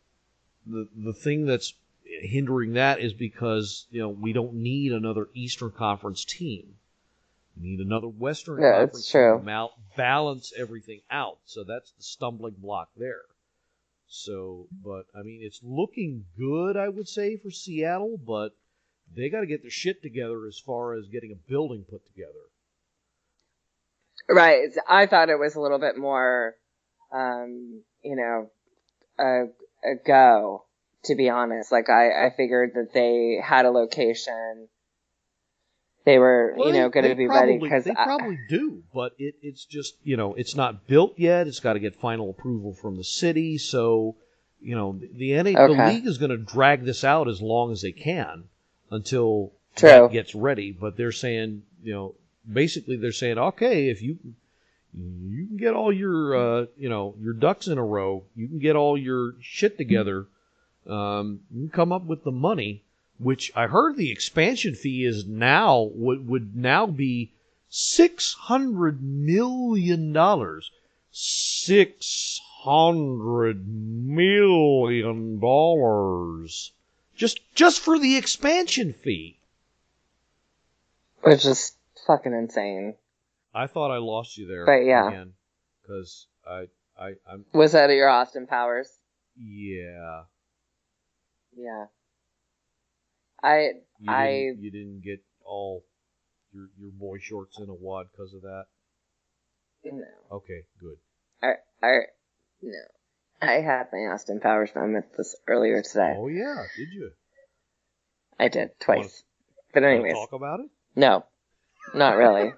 the thing that's hindering that is because, you know, we don't need another Eastern Conference team. We need another Western Conference team to balance everything out. So that's the stumbling block there. So, but I mean, it's looking good, I would say, for Seattle, but they got to get their shit together as far as getting a building put together.
Right. I thought it was a little bit more, you know, a go, to be honest. Like, I figured that they had a location. They were, you know, going to be ready. Cause
they probably do, but it's just, you know, it's not built yet. It's got to get final approval from the city. So, you know, the league is going to drag this out as long as they can until that gets ready. But they're saying, you know, basically they're saying, okay, if you can get all your, you know, your ducks in a row, you can get all your shit together, you can come up with the money. Which I heard the expansion fee is now would now be $600 million. $600 million. Just for the expansion fee.
Which is fucking insane.
I thought I lost you there.
But yeah.
Again, because I'm.
Was that at your Austin Powers?
Yeah.
Yeah.
You didn't get all your boy shorts in a wad because of that?
No.
Okay, good.
No. I had my Austin Powers moment this earlier today.
Oh yeah, did you?
I did twice. But anyways,
talk about it?
No, not really.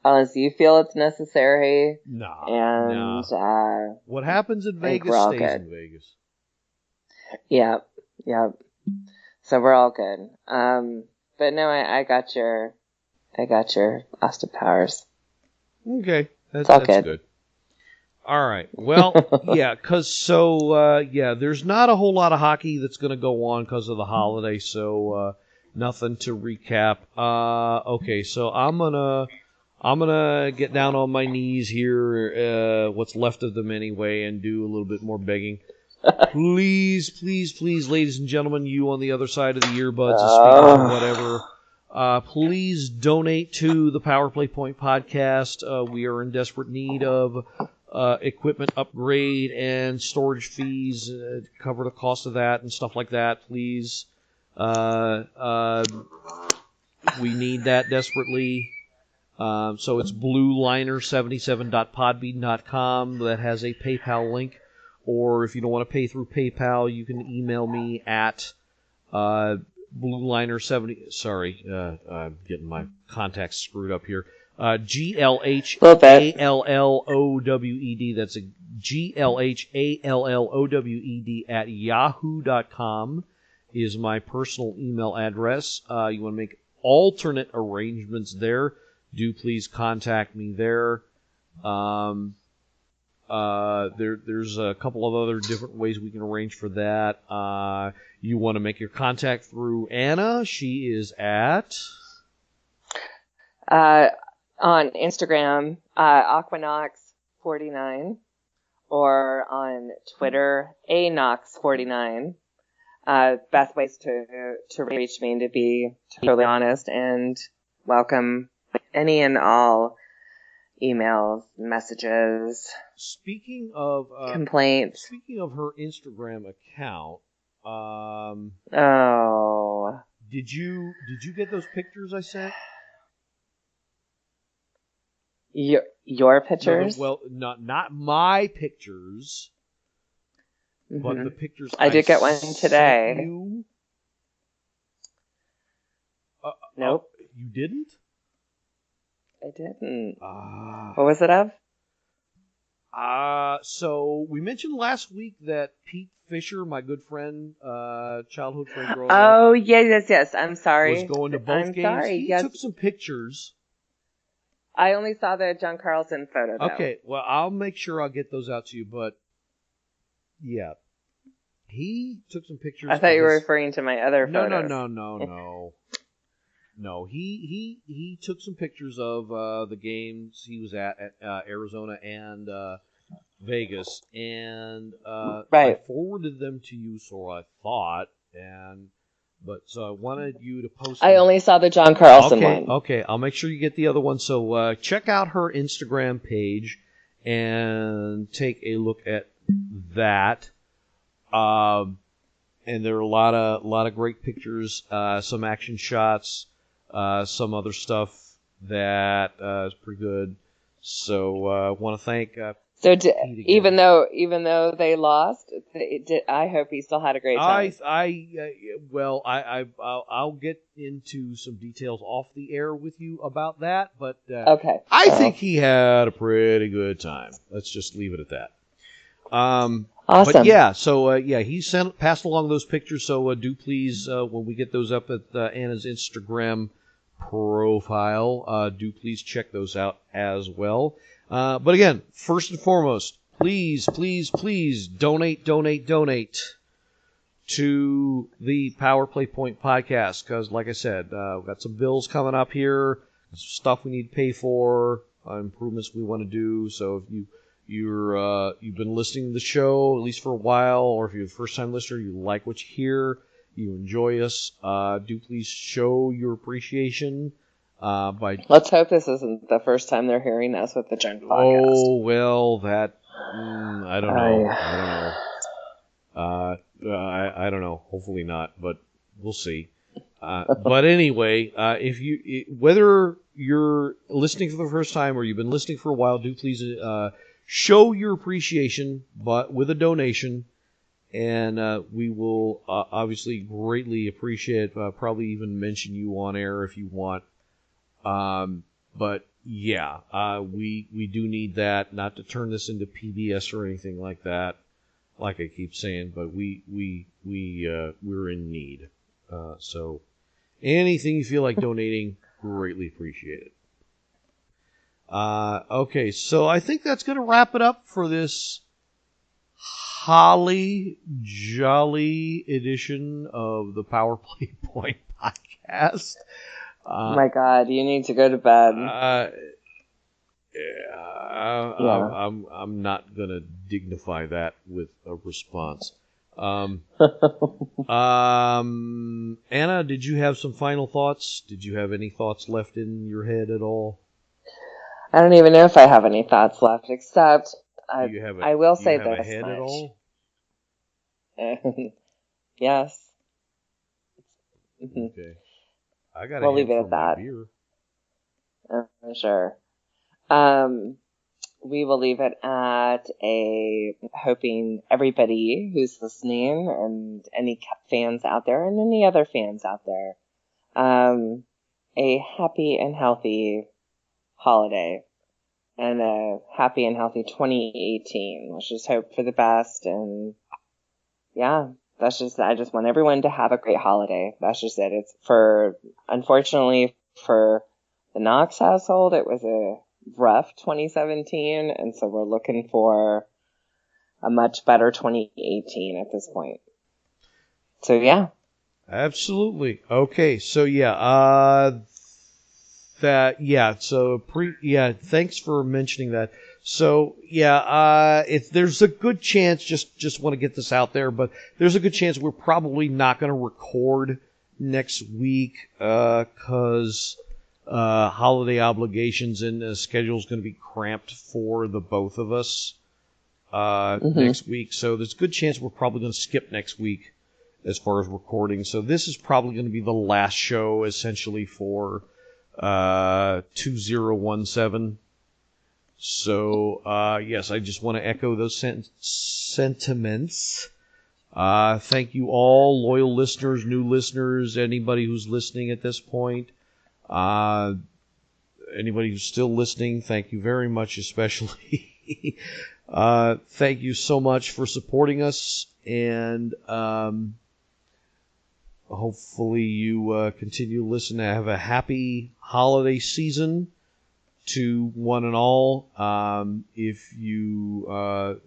Unless you feel it's necessary.
Nah.
And
what happens in Vegas stays in Vegas.
Yep. So we're all good. But no, I got your Austin Powers.
Okay, that's
good.
Good. All right. Well, yeah, there's not a whole lot of hockey that's going to go on because of the holiday, so nothing to recap. Okay, so I'm gonna get down on my knees here, what's left of them anyway, and do a little bit more begging. Please, ladies and gentlemen, you on the other side of the earbuds, the speaker, whatever, Please donate to the Power Play Point podcast. We are in desperate need of equipment upgrade and storage fees to cover the cost of that and stuff like that. Please. We need that desperately. So it's blueliner77.podbean.com. That has a PayPal link. Or if you don't want to pay through PayPal, you can email me at blueliner70. Sorry, I'm getting my contacts screwed up here. GLHALLOWED. That's a GLHALLOWED at yahoo.com is my personal email address. You want to make alternate arrangements there, do please contact me there. There's a couple of other different ways we can arrange for that. You want to make your contact through Anna. She is at...
on Instagram, Aquanox49, or on Twitter, Anox49. Best ways to reach me, to be totally honest, and welcome any and all emails, messages,
speaking of
complaints.
Speaking of her Instagram account, did you get those pictures I sent?
Your pictures?
No, well, not my pictures.
Mm-hmm.
But the pictures
I did get one today.
You?
Nope.
You didn't?
I didn't. What was it of?
So we mentioned last week that Pete Fisher, my good friend, childhood friend, growing
up,
up,
yes. I'm sorry.
Was going to both games.
Sorry.
He took some pictures.
I only saw the John Carlson photo, though.
Okay, well, I'll make sure I'll get those out to you, but yeah. He took some pictures.
I thought you were referring to my other photos.
No. No, he took some pictures of the games he was at Arizona and Vegas, and I forwarded them to you, so I thought, so I wanted you to post them.
I only saw the John Carlson one.
Okay, I'll make sure you get the other one. So check out her Instagram page and take a look at that. And there are a lot of great pictures, some action shots, some other stuff that is pretty good. So I want to thank.
Even though they lost, I hope he still had a great time.
I'll get into some details off the air with you about that, but
okay.
I think he had a pretty good time. Let's just leave it at that.
Awesome.
But yeah, so he passed along those pictures. So do please, when we get those up at Anna's Instagram profile, do please check those out as well. But again, first and foremost, please donate to the Power Play Point podcast, because like I said, we've got some bills coming up here, stuff we need to pay for, improvements we want to do. So if you've been listening to the show at least for a while, or if you're the first time listener, you like what you hear, you enjoy us, do please show your appreciation by...
Let's hope this isn't the first time they're hearing us with the Junk podcast.
Oh, well, that... I don't know. I don't know. Hopefully not, but we'll see. But anyway, whether you're listening for the first time or you've been listening for a while, do please show your appreciation, but with a donation, and we will obviously greatly appreciate. Probably even mention you on air if you want. But yeah, we do need that, not to turn this into PBS or anything like that. Like I keep saying, but we're in need. So anything you feel like donating, greatly appreciate it. Okay, so I think that's going to wrap it up for this holly jolly edition of the Power Play Point podcast.
My God, you need to go to bed.
I'm not going to dignify that with a response. Anna, did you have some final thoughts? Did you have any thoughts left in your head at all?
I don't even know if I have any thoughts left, except I will say
do you have
this
a head
much.
at all?
Yes.
Okay. I got
We'll
a head
leave it
for
at
my
that.
beer.
Sure. We will leave it at hoping everybody who's listening and any fans out there and any other fans out there, a happy and healthy holiday and a happy and healthy 2018. Let's just hope for the best. And yeah, I just want everyone to have a great holiday. That's just it. It's unfortunately for the Knox household, it was a rough 2017, and so we're looking for a much better 2018 at this point. So yeah.
Absolutely. Okay, so thanks for mentioning that. So if there's a good chance, just want to get this out there, but there's a good chance we're probably not going to record next week because holiday obligations and the schedule is going to be cramped for the both of us next week. So there's a good chance we're probably going to skip next week as far as recording. So this is probably going to be the last show essentially for 2017. So yes, I just want to echo those sentiments. Thank you all, loyal listeners, new listeners, anybody who's listening at this point. Anybody who's still listening, thank you very much, especially. Thank you so much for supporting us, and hopefully you continue to listen. Have a happy holiday season to one and all. If you're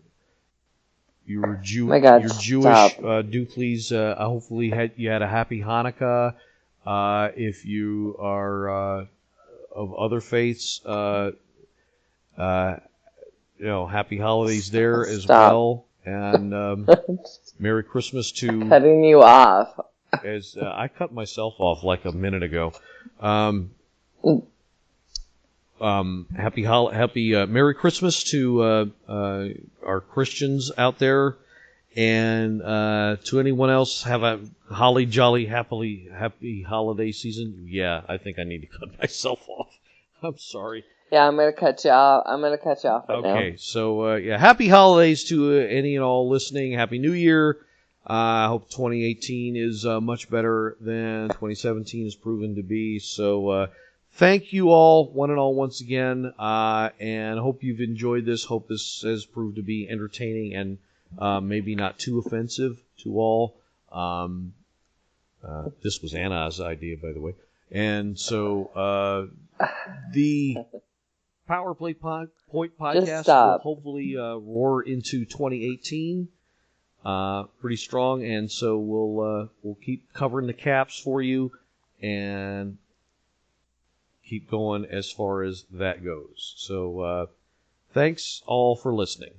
Jewish, do please hopefully you had a happy Hanukkah. If you are of other faiths, happy holidays there as well, and Merry Christmas to
cutting you off.
As I cut myself off like a minute ago. Happy Merry Christmas to our Christians out there, and to anyone else, have a holly jolly happy holiday season. Yeah, I think I need to cut myself off. I'm sorry.
Yeah, I'm gonna cut you off. Right now.
Okay, so happy holidays to any and all listening. Happy New Year. I hope 2018 is much better than 2017 has proven to be. So thank you all, one and all, once again, and hope you've enjoyed this. Hope this has proved to be entertaining and maybe not too offensive to all. This was Anna's idea, by the way. And so the Power Play Point podcast will hopefully roar into 2018 pretty strong, and so we'll keep covering the caps for you and keep going as far as that goes. So thanks all for listening.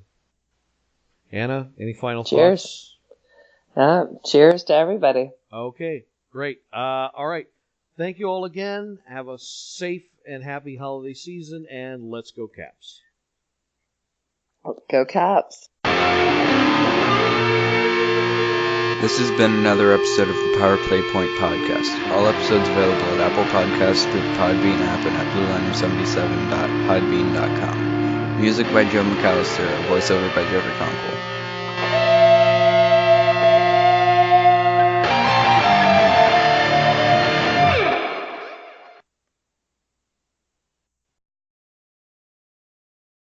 Anna, any final thoughts?
Cheers to everybody.
Okay, great. All right. Thank you all again. Have a safe and happy holiday season, and let's go Caps.
Go Caps.
This has been another episode of the Power Play Point podcast. All episodes available at Apple Podcasts, through the Podbean app, and at blueliner77.podbean.com. Music by Joe McAllister, a voiceover by Jeffrey Conkle.